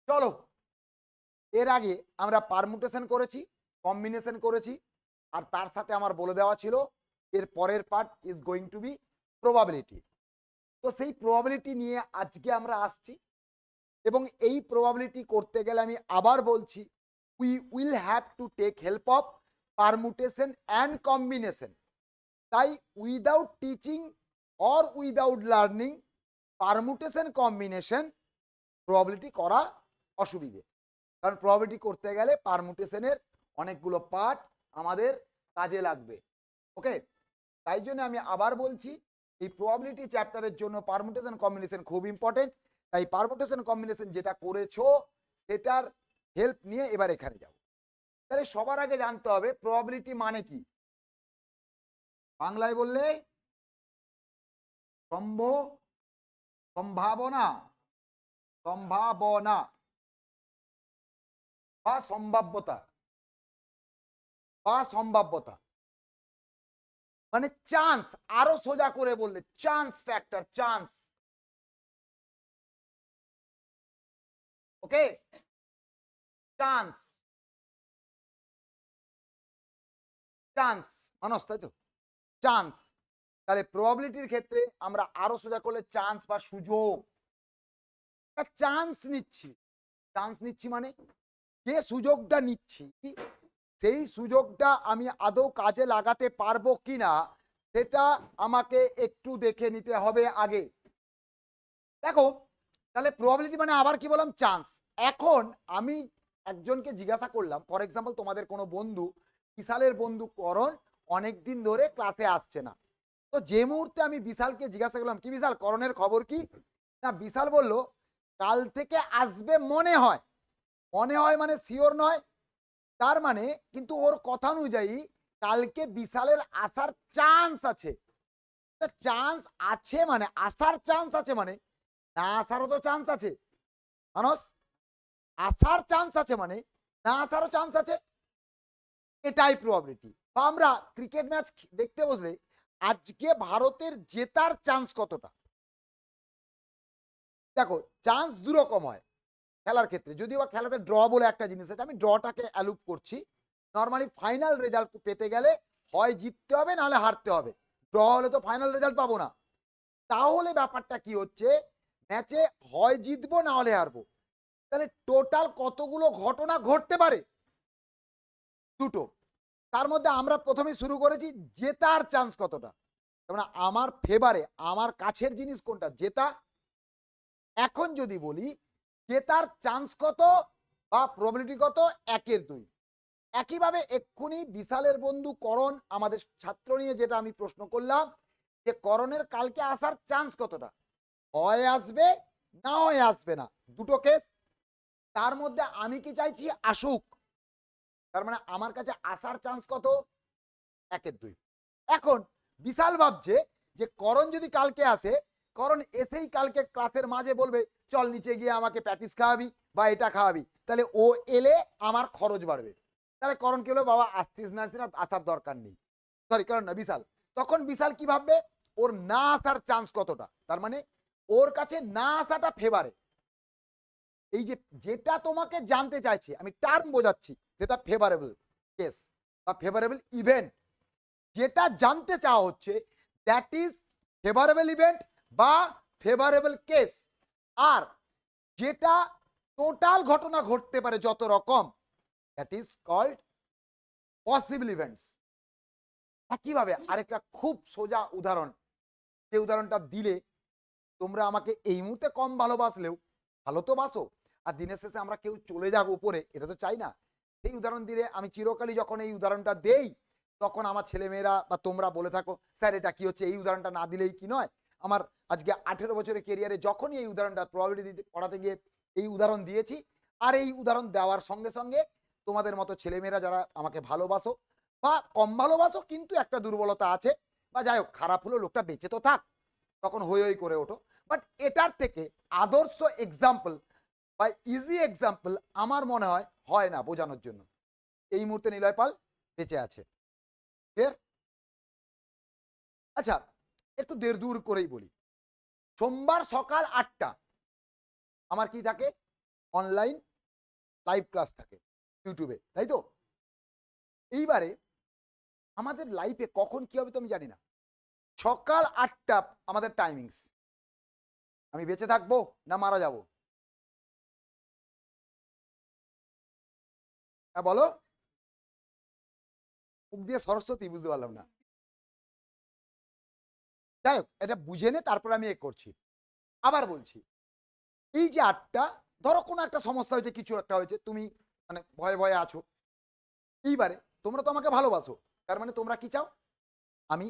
চলো, এর আগে আমরা পারমুটেশন করেছি, কম্বিনেশন করেছি, আর তার সাথে আমার বলে দেওয়া ছিল এর পরের part is going to be probability. তো সেই প্রবাবিলিটি নিয়ে আজকে আমরা আসছি, এবং এই প্রবাবিলিটি করতে গেলে আমি আবার বলছি, we will have to take help of permutation and combination. তাই without teaching or without learning permutation combination probability করা অসুবিধে, কারণ প্রবাবিলিটি করতে গেলে পারমুটেশনের অনেকগুলো পার্ট আমাদের কাজে লাগবে। ওকে, তাই জন্য আমি আবার বলছি, এই প্রবাবিলিটি চ্যাপ্টারের জন্য পারমুটেশন কম্বিনেশন খুব ইম্পর্টেন্ট। তাই পারমুটেশন কম্বিনেশন যেটা করেছো সেটার হেল্প নিয়ে এবার এখানে যাও। তাহলে সবার আগে জানতে হবে প্রবাবিলিটি মানে কি। বাংলায় বললে সম্ভাবনা, সম্ভাবনা বা সম্ভাব্যতা বা সম্ভাব্যতা মানে চান্স। আরো সোজা করে বললে চান্স ফ্যাক্টর, চান্স। ওকে, চান্স, চান্স মানুষ, তাই তো, চান্স। তাহলে প্রবাবিলিটির ক্ষেত্রে আমরা আরো সোজা করলে চান্স বা সুযোগ। চান্স নিচ্ছি, চান্স নিচ্ছি মানে যে সুযোগটা নিচ্ছি সেই সুযোগটা আমি আদৌ কাজে লাগাতে পারবো কিনা সেটা আমাকে একটু দেখে নিতে হবে আগে। দেখো, তাহলে প্রবাবিলিটি মানে আবার কি বললাম, চান্স। এখন আমি একজনকে জিজ্ঞাসা করলাম, ফর এক্সাম্পল তোমাদের কোনো বন্ধু, বিশালের বন্ধু করণ অনেক দিন ধরে ক্লাসে আসছে না। তো যে মুহূর্তে আমি বিশালকে জিজ্ঞাসা করলাম, কি বিশাল করণের খবর কি, না বিশাল বলল কাল থেকে আসবে মনে হয়। মনে হয় মানে শিওর নয়, তার মানে কিন্তু ওর কথা অনুযায়ী কালকে বিশালের আসার চান্স আছে। চান্স আছে মানে আসার চান্স আছে, মানে না আসারও তো চান্স আছে মানুষ, আসার চান্স আছে মানে না আসারও চান্স আছে। এটাই প্রবাবিলিটি। বা আমরা ক্রিকেট ম্যাচ দেখতে বসলে আজকে ভারতের জেতার চান্স কতটা। দেখো, চান্স দুরকম হয় খেলার ক্ষেত্রে, যদিও বা খেলাতে ড্র বলে একটা জিনিস আছে, আমি ড্রটাকে অ্যালুপ করছি। নর্মালি ফাইনাল রেজাল্ট পেতে গেলে হয় জিততে হবে নাহলে হারতে হবে, ড্র হলে তো ফাইনাল রেজাল্ট পাবো না। তাহলে ব্যাপারটা কি হচ্ছে, ম্যাচে হয় জিতবো না হলে হারবো। তাহলে টোটাল কতগুলো ঘটনা ঘটতে পারে, দুটো। তার মধ্যে আমরা প্রথমে শুরু করেছি জেতার চান্স কতটা, মানে আমার ফেভারে আমার কাছের জিনিস কোনটা, জেতা। এখন যদি বলি জেতার চান্স কত বা প্রবাবিলিটি কত, 1/2। একইভাবে এক্ষুনি বিশালের বন্ধু করণ আমাদের ছাত্র নিয়ে যেটা আমি প্রশ্ন করলাম, যে করণের কালকে আসার চান্স কতটা, হয় আসবে না হয় আসবে না, দুটো কেস। তার মধ্যে আমি কি চাইছি আসুক, তার মানে আমার কাছে আসার চান্স কত, 1/2। এখন বিশাল ভাবছে যে করণ যদি কালকে আসে, করণ এসেই কালকে ক্লাসের মাঝে বলবে চল নিচে গিয়ে আমাকে প্যাটিস খাওয়াবি বা এটা খাওয়াবি, তাহলে ও এলে আমার খরচ বাড়বে। তাহলে করণ কি হলো, বাবা আসছিস না আসছিস না, আসার দরকার নেই। সরি, করণ না, বিশাল। তখন বিশাল কি ভাববে, ওর না আসার চান্স কতটা, তার মানে ওর কাছে না আসাটা ফেভারে। এই যে যেটা তোমাকে জানতে চাইছে, আমি টার্ম বোঝাচ্ছি, সেটা ফেভারেবল কেস বা ফেভারেবল ইভেন্ট। যেটা জানতে চাওয়া হচ্ছে দ্যাট ইজ ফেভারেবল ইভেন্ট বা ফেভারেবল কেস। আর যেটা টোটাল ঘটনা ঘটতে পারে যত রকম, that is called possible events. একইভাবে আরেকটা খুব সোজা উদাহরণ, যে উদাহরণটা দিলে তোমরা আমাকে এই মুহূর্তে কম ভালোবাসলেও ভালো তো বাসো, আর দিনের শেষে আমরা কেউ চলে যাক উপরে, এটা তো চাই না। এই উদাহরণ দিলে আমি চিরকালই যখন এই উদাহরণটা দেই তখন আমার ছেলেমেয়েরা বা তোমরা বলে থাকো স্যার এটা কি হচ্ছে, এই উদাহরণটা না দিলেই কি নয়। আমার আজকে 18 বছরের কেরিয়ারে যখনই এই উদাহরণটা প্রবাবিলিটি পড়াতে গিয়ে এই উদাহরণ দিয়েছি, আর এই উদাহরণ দেওয়ার সঙ্গে সঙ্গে তোমাদের মতো ছেলেমেয়েরা যারা আমাকে ভালোবাসো বা কম ভালোবাসো কিন্তু একটা দুর্বলতা আছে, বা যাই হোক খারাপ হলেও লোকটা বেঁচে তো থাক, তখন হই হই করে ওঠো। বাট এটার থেকে আদর্শ এক্সাম্পল বা ইজি এক্সাম্পল আমার মনে হয় না বোঝানোর জন্য। এই মুহূর্তে নিলয় পাল বেঁচে আছে, ক্লিয়ার? আচ্ছা, একটু দেড় দূর করেই বলি। সোমবার সকাল 8টা আমার কি থাকে, অনলাইন লাইভ ক্লাস থাকে ইউটিউবে, তাই তো? এইবারে আমাদের লাইফে কখন কি হবে তো আমি জানি না। সকাল ৮টা আমাদের টাইমিংস। আমি বেঁচে থাকবো না মারা যাবো? হ্যাঁ, বলো? মুখ দিয়ে সরস্বতী, বুঝতে পারলাম না। যাই হোক, এটা বুঝে নে, তারপরে আমি করছি। আবার বলছি, এই যে ৮টা, ধরো কোনো একটা সমস্যা হয়েছে, কিছু একটা হয়েছে, তুমি মানে ভয়ে, ভয়ে আছো। এইবারে তোমরা তো আমাকে ভালোবাসো। তার মানে তোমরা কি চাও? আমি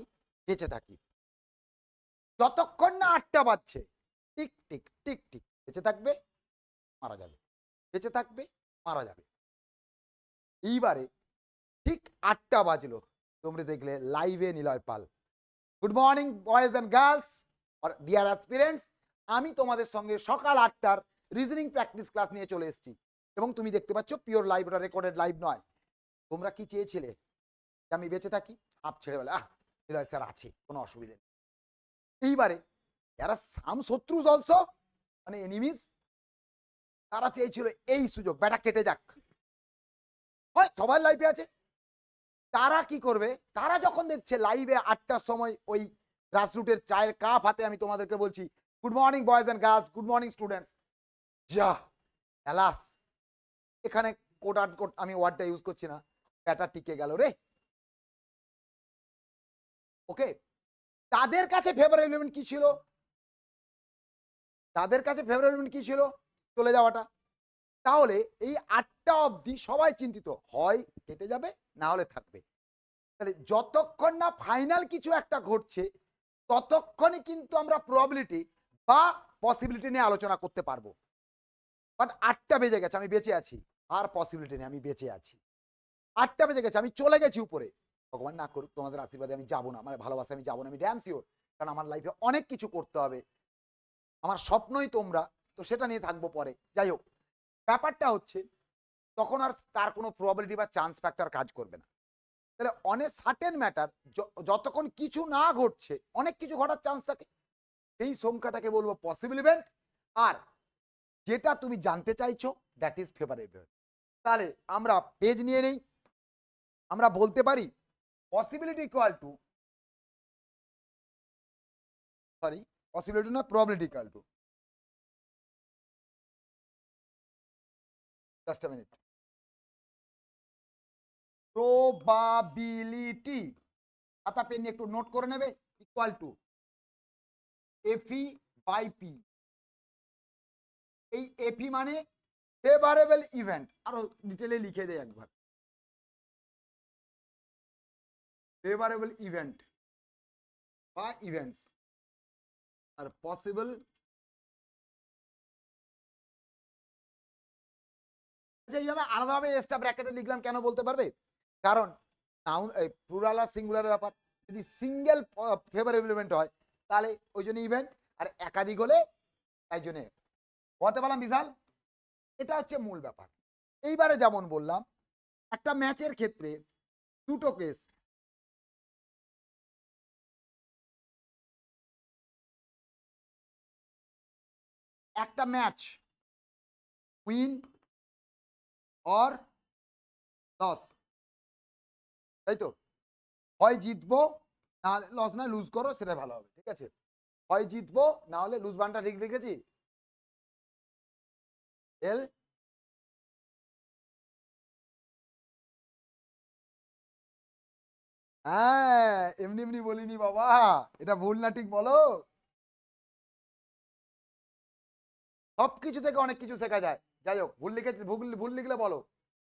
বেঁচে থাকি। যতক্ষণ না ৮টা বাজছে, টিক, টিক, টিক, টিক, বেঁচে থাকবে, মারা যাবে। বেঁচে থাকবে, মারা যাবে। এইবারে ঠিক ৮টা বাজলো। তোমরা দেখলে লাইভে Niloy Pal. Good morning boys and girls আর ডিয়ার অ্যাসপিরেন্টস। আমি তোমাদের সঙ্গে সকাল ৮টার রিজনিং প্র্যাকটিস ক্লাস নিয়ে চলে এসেছি। এবং তুমি দেখতে পাচ্ছ পিওর লাইভ, ওটা রেকর্ডেড লাইভ নয়। তোমরা কি চেয়েছিলে? যে আমি বেঁচে থাকি? হাফ ছেড়ে বলে, নিলয় স্যার আছে, কোনো অসুবিধা নেই। এইবারে যারা সাম শত্রুস অলসো, মানে এনিমিস, তারা চেয়েছিল এই সুযোগ, ব্যাটা কেটে যাক। হয় সবার লাইফে আছে। তারা কি করবে? তারা যখন দেখছে লাইভে ৮টার সময় ওই গ্রাসরুটের চায়ের কাপ হাতে আমি তোমাদেরকে বলছি, good morning boys and girls, good morning students. যা অ্যালাস, এখানে কোট আন কোট আমি ওয়ার্ডটা ইউজ করছি না, ব্যাটা টিকে গেল রে। ওকে, তাদের কাছে ফেভারেবল এলিমেন্ট কি ছিল? তাদের কাছে ফেভারেবল এলিমেন্ট কি ছিল? চলে যাওয়াটা। তাহলে এই ৮টা অবধি সবাই চিন্তিত, হয় কেটে যাবে, না হলে থাকবে। তাহলে যতক্ষণ না ফাইনাল কিছু একটা ঘটছে, ততক্ষণই কিন্তু আমরা প্রবাবিলিটি বা পসিবিলিটি নিয়ে আলোচনা করতে পারবো। বাট ৮টা বেজে গেছে, আমি বেঁচে আছি, আর পসিবিলিটি নেই, আমি বেঁচে আছি। ৮টা বেজে গেছে, আমি চলে গেছি উপরে। ভগবান না করুক, তোমাদের আশীর্বাদে আমি যাবো না, আমার ভালোবাসা আমি যাবো না, আমি ড্যাম শিওর। কারণ আমার লাইফে অনেক কিছু করতে হবে, আমার স্বপ্নই তোমরা, তো সেটা নিয়ে থাকবো পরে। যাই হোক, ব্যাপারটা হচ্ছে তখন আর তার কোনো প্রবাবিলিটি বা চান্স ফ্যাক্টর কাজ করবে না। তাহলে অন এ সার্টেন ম্যাটার, যতক্ষণ কিছু না ঘটছে, অনেক কিছু ঘটার চান্স থাকে, এই সংখ্যাটাকে বলবো পসিবল ইভেন্ট। আর যেটা তুমি জানতে চাইছো, দ্যাট ইজ ফেভারেবল। তাহলে আমরা পেজ নিয়ে নেই, আমরা বলতে পারি possibility equal to, sorry, possibility না, probability equal to, just a minute, probability, খাতা পেন নিয়ে একটু নোট করে নেবে, ইকুয়াল টু এফি বাই পি। এই এফি মানে ফেভারেবল ইভেন্ট, আরো ডিটেলে লিখে দেয় একবার, ফেভারেবল ইভেন্ট বা ইভেন্টস, আর পসিবল, এইভাবে আলাদাভাবে এক্সট্রা ব্র্যাকেটে লিখলাম কেন বলতে পারবে? কারণ নাউন প্লুরাল আর সিঙ্গুলারের ব্যাপার। যদি সিঙ্গেল ফেভারেবল ইভেন্ট হয় তাহলে ওই জন্য ইভেন্ট, আর একাধিক হলে তাই জন্য বলতে পারলাম বিশাল। এটা হচ্ছে মূল ব্যাপার। এইবারে যেমন বললাম, একটা ম্যাচের ক্ষেত্রে দুটো কেস, একটা ম্যাচ উইন অর লস, তাই তো? হয় জিতবো, না লস, না লুজ করো, সেটা ভালো হবে, ঠিক আছে? হয় জিতবো, না হলে লুজ, বানটা ঠিক লিখেছি, এল। হ্যাঁ, এমনি এমনি বলিনি বাবা, এটা ভুল না ঠিক বলো? সবকিছু থেকে অনেক কিছু শেখা যায়। যাই হোক, ভুল লিখে, ভুল লিখলে বলো,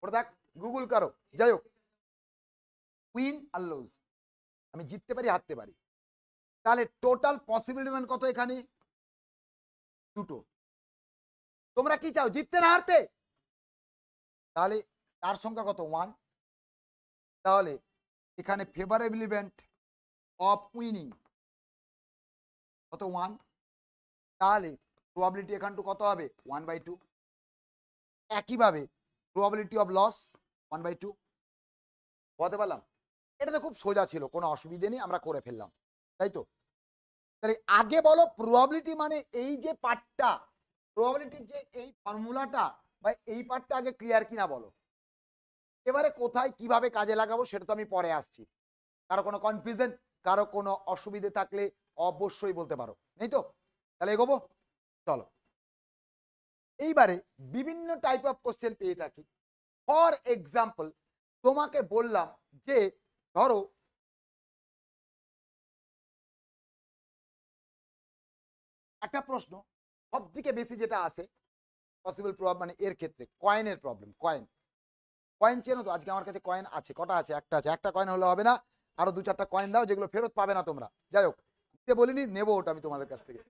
ওটা দেখ, গুগল করো। যাই হোক, উইন আর লুজ, আমি জিততে পারি, হারতে পারি। তাহলে টোটাল পসিবিলিটি মান কত এখানে? দুটো। তোমরা কি চাও, জিততে না হারতে? তাহলে তার সংখ্যা কত? 1। তাহলে এখানে ফেভারেবল ইভেন্ট অফ উইনিং কত? 1। তাহলে প্রবাবিলিটি এখানটু কত হবে? 1/2। একইভাবে প্রবাবিলিটি অফ লস 1/2। বলতে পারলাম? এটা তো খুব সোজা ছিল, কোনো অসুবিধে নেই, আমরা করে ফেললাম, তাই তো? তাহলে আগে বলো প্রবাবিলিটি মানে এই যে পার্টটা, প্রবাবিলিটির যে এই ফর্মুলাটা বা এই পার্টটা আগে ক্লিয়ার কিনা বলো। এবারে কোথায় কিভাবে কাজে লাগাবো সেটা তো আমি পরে আসছি। কারো কোনো কনফিউশন, কারো কোনো অসুবিধে থাকলে অবশ্যই বলতে পারো, নেই তো? তাহলে এগোবো, চলো। এইবারে বিভিন্ন টাইপ অফ কোশ্চেন পেয়ে থাকি। ফর এক্সাম্পল তোমাকে বললাম যে ধরো একটা প্রশ্ন সব থেকে বেশি যেটা আসে পসিবল প্রভাব মানে এর ক্ষেত্রে কয়েনের প্রবলেম। কয়েন কয়েন চেনো তো? আজকে আমার কাছে কয়েন আছে, কটা আছে? একটা আছে। একটা কয়েন হলে হবে না, আরো দু চারটা কয়েন দাও যেগুলো ফেরত পাবে না তোমরা। যাই হোক, দিতে বলিনি, নেবো ওটা আমি তোমাদের কাছ থেকে।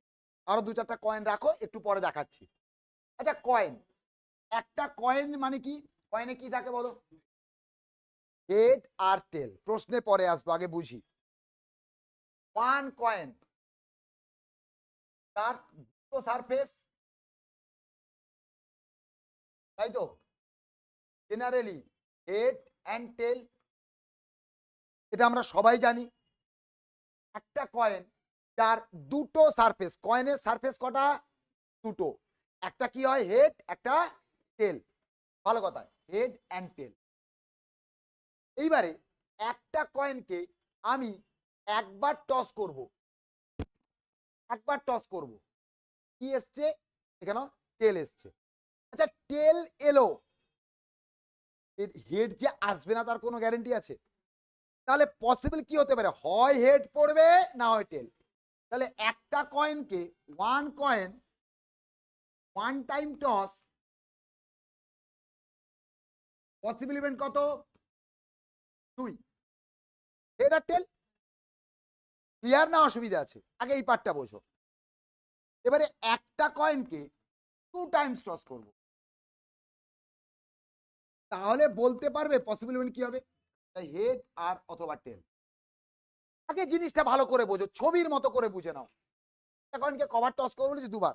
আরো দু চারটা কয়েন রাখো, একটু পরে দেখাচ্ছি। আচ্ছা, কয়েন, একটা কয়েন মানে কি? কয়েনে কি থাকে বলো? হেড আর টেল। প্রশ্নে পরে আসবো, আগে বুঝি। ওয়ান কয়েন, তার দুটো সারফেস, তাই তো? জেনারেলি হেড অ্যান্ড টেল, এটা আমরা সবাই জানি। একটা কয়েন যার দুটো সারফেস, কয়েনের সারফেস কটা? দুটো। একটা কি হয়? হেড, একটা টেল। ভালো কথা, হেড অ্যান্ড টেল। এইবারে একটা কয়েনকে আমি একবার টস করব, একবার টস করব, কি এসছে এখানে? টেল এসছে। আচ্ছা, টেল এলো, এর হেড যে আসবে না তার কোনো গ্যারেন্টি আছে? তাহলে পসিবল কি হতে পারে? হয় হেড পড়বে, না হয় টেল। তাহলে একটা কয়েনকে, one coin, one time toss, possible event কত? দুই, হেড আর টেল। ক্লিয়ার না অসুবিধা আছে? আগে এই পার্টটা বোঝো। এবারে একটা কয়েনকে টু টাইমস টস করব, তাহলে বলতে পারবে পসিবল ইভেন্ট কি হবে? হেড আর অথবা টেল। আগে জিনিসটা ভালো করে বোঝো, ছবির মতো করে বুঝে নাও। কয়েনকে কভার টস করবো বলেছি দুবার।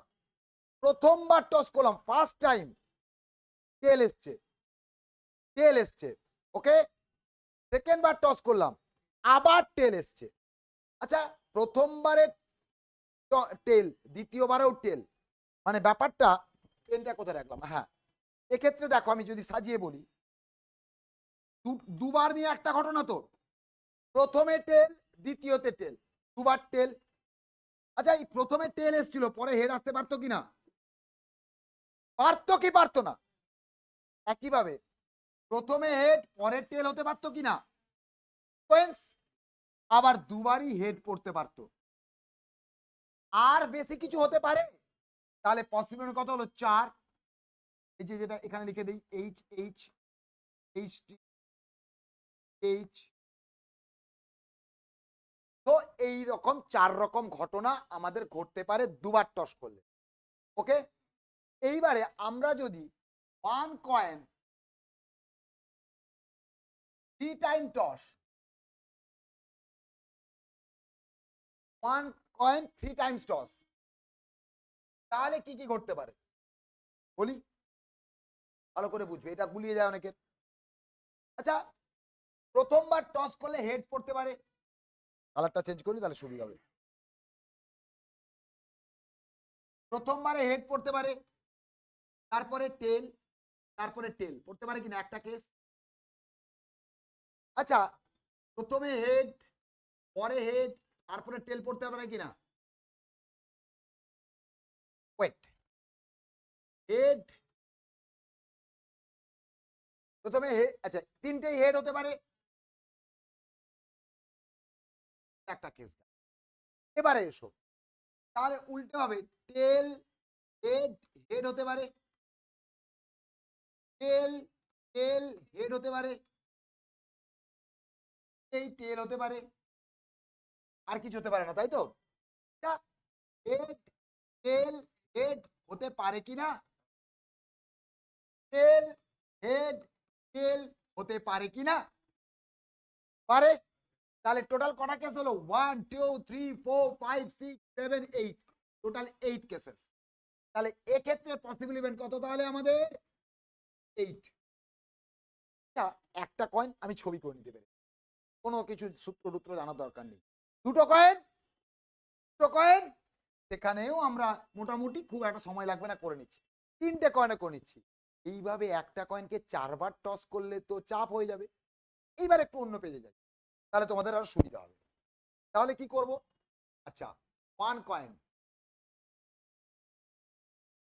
প্রথমবার টস করলাম, ফার্স্ট টাইম টেল এসছে, টেল এসছে, ওকে। সেকেন্ড বার টস করলাম, আবার টেল এসছে। আচ্ছা, প্রথমবারে টেল, দ্বিতীয়বারেও টেল, মানে ব্যাপারটা, পেনটা কোথায় রাখলাম? হ্যাঁ, এক্ষেত্রে দেখো আমি যদি সাজিয়ে বলি, দুবার নিয়ে একটা ঘটনা তো। প্রথমে টেল, দ্বিতীয়তে টেল, দুবার টেল। আচ্ছা, এই প্রথমে টেল এসছিল, পরে হেড আসতে পারতো কিনা? পারতো কি পারতো না? একইভাবে প্রথমে হেড, পরে টেল হতে পারতো কিনা? আবার দুবারই হেড পড়তে পারতো। আর বেশি কিছু হতে পারে? তাহলে পসিবল কত হলো? 4। এই যে যেটা এখানে লিখে দিই, H H H T H. তো এই রকম 4 রকম ঘটনা আমাদের ঘটতে পারে দুবার টস করলে, ওকে। এইবারে আমরা যদি one coin three time toss, one coin three Times toss, তাহলে কি কি ঘটতে পারে বলি, ভালো করে বুঝবে, এটা গুলিয়ে যায় অনেকের। আচ্ছা, প্রথমবার টস করলে হেড পড়তে পারে, কালারটা চেঞ্জ করি তাহলে সুবিধা হবে। প্রথমবারে হেড পড়তে পারে, তারপরে টেল, তারপরে টেল পড়তে পারে কিনা, একটা কেস। আচ্ছা, প্রথমে হেড, পরে হেড, তারপরে টেল পড়তে পারে কিনা? ওয়েট, হেড, প্রথমে হেড, আচ্ছা তিনটেই হেড হতে পারে, একটা কেস। এবারে এসো, তাহলে উল্টে হবে, টেল, হেড, হেড হতে পারে, টেল, টেল, হেড হতে পারে, এই টেল হতে পারে, আর কিছু হতে পারে না, তাই তো? হেড, টেল, হেড হতে পারে কিনা? টেল, হেড, টেল হতে পারে কিনা? পারে। তাহলে টোটাল কটা কেস হলো? 1 2 3 4 5 6 7 8, টোটাল 8 কেসেস। তাহলে এক্ষেত্রে পসিবল ইভেন্ট কত তাহলে আমাদের? 8। একটা কয়েন আমি ছবি করে নিতে পারি, কোনো কিছু সূত্র টুত্র জানার দরকার নেই। দুটো কয়েন, দুটো কয়েন, সেখানেও আমরা মোটামুটি খুব একটা সময় লাগবে না করে নিচ্ছি। 3টে কয়েনে করে নিচ্ছি। এইভাবে একটা কয়েনকে 4 বার টস করলে তো চাপ হয়ে যাবে। এইবার একটু অন্য পেজে যাই। তাহলে তোমাদের আরো সুবিধা হবে। তাহলে কি করব? আচ্ছা, 1 কয়েন,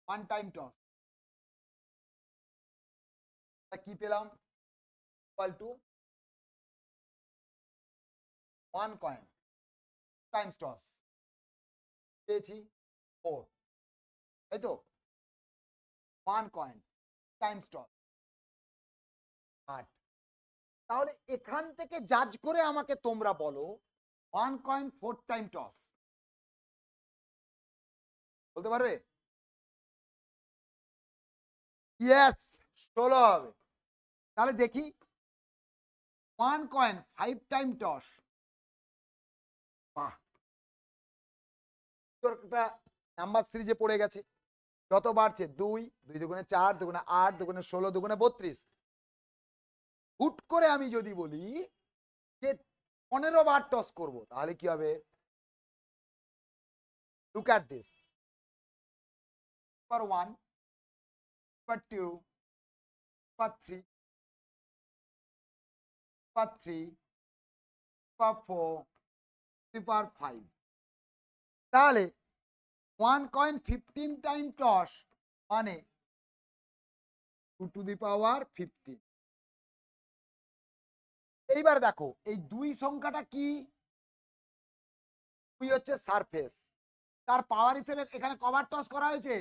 1 টাইম টস। কি পেলাম? Equal to 1 coin Times toss পেয়েছি 4, তাই তো? 1 কয়েন টাইমস টস 8। তাহলে এখান থেকে জাজ করে আমাকে তোমরা বলো 1 কয়েন 4 টাইম টস বলতে পারবে? ইয়েস, 16 হবে। তাহলে দেখি 1 কয়েন 5 টাইম টস। বাহ, তোর একটা নাম্বার সিরিজে পড়ে গেছে। যত বাড়ছে 2, 2 দুগুণে 4, দুগুণে 8, দুগুণে 16, দুগুণে 32। হুট করে আমি যদি বলি যে 15 বার টস করব, তাহলে কি হবে? Look at this. পার 1, পার 2, পার 3, পার 3, পার 4, পার 5। তাহলে 1 কয়েন 15 টাইম টস মানে 2 টু দি পাওয়ার 15। এইবার দেখো এই 2 সংখ্যাটা কি? 2 হচ্ছে সারফেস। তার পাওয়ার হিসেবে এখানে কভার টস করা হয়েছে,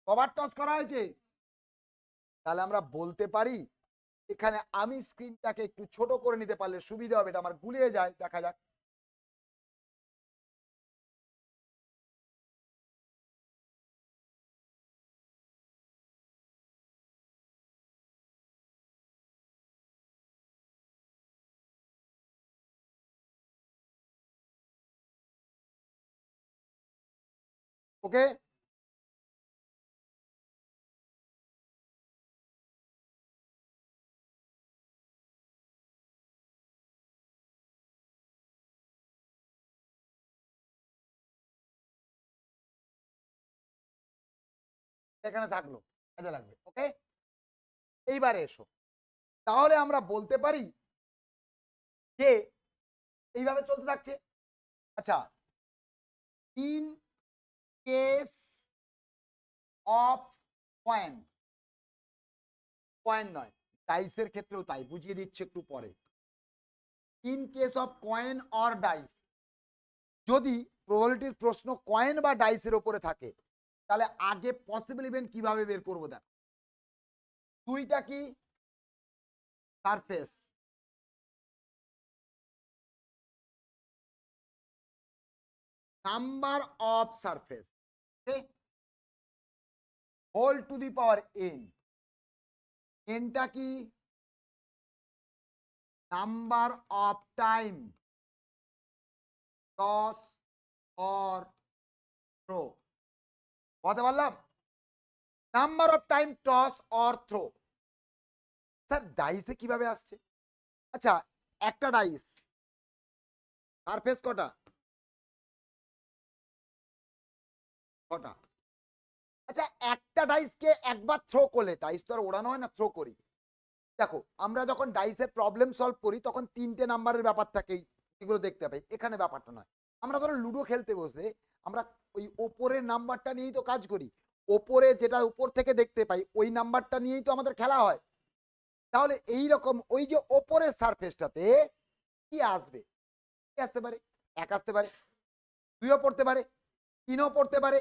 কভার টস করা হয়েছে। তাহলে আমরা বলতে পারি, এখানে আমি স্ক্রিনটাকে একটু ছোট করে নিতে পারলে সুবিধা হবে, এটা আমার গুলিয়ে যায়। দেখা যাক। ওকে, এখানে থাকলো, কাজে লাগবে। ওকে, এইবারে এসো। তাহলে আমরা বলতে পারি যে এইভাবে চলতে থাকছে। আচ্ছা, in case of coin, coin নয় ডাইসের ক্ষেত্রেও তাই, বুঝিয়ে দিচ্ছে একটু পরে। In case of coin or dice, যদি প্রবাবিলিটির প্রশ্ন কয়েন বা ডাইসের উপরে থাকে, তাহলে আগে পসিবল ইভেন্ট কিভাবে বের করবো? দেখ, দুইটা কি surface, number of surface, whole to the power N. এনটা কি? Number of time toss or throw. বলতে পারলাম? Number of time toss or throw. Sir ডাইসে কিভাবে আসছে? আচ্ছা, একটা ডাইস সারফেস কটা? কটা? আচ্ছা, একটা ডাইসকে একবার থ্রো করলে, ডাইস তো আর ওড়ানো হয় না, থ্রো করি। দেখো, আমরা যখন ডাইসের প্রবলেম সলভ করি তখন 3টে নাম্বারের ব্যাপার থাকে, এগুলো দেখতে পাই। এখানে ব্যাপারটা নয়। আমরা ধরো লুডো খেলতে বসে আমরা ওই ওপরের নাম্বারটা নিয়েই তো কাজ করি। ওপরে যেটা উপর থেকে দেখতে পাই ওই নাম্বারটা নিয়েই তো আমাদের খেলা হয়। তাহলে এই রকম ওই যে ওপরের সারফেসটাতে কি আসবে? কি আসতে পারে? 1 আসতে পারে, 2ও পড়তে পারে, 3ও পড়তে পারে,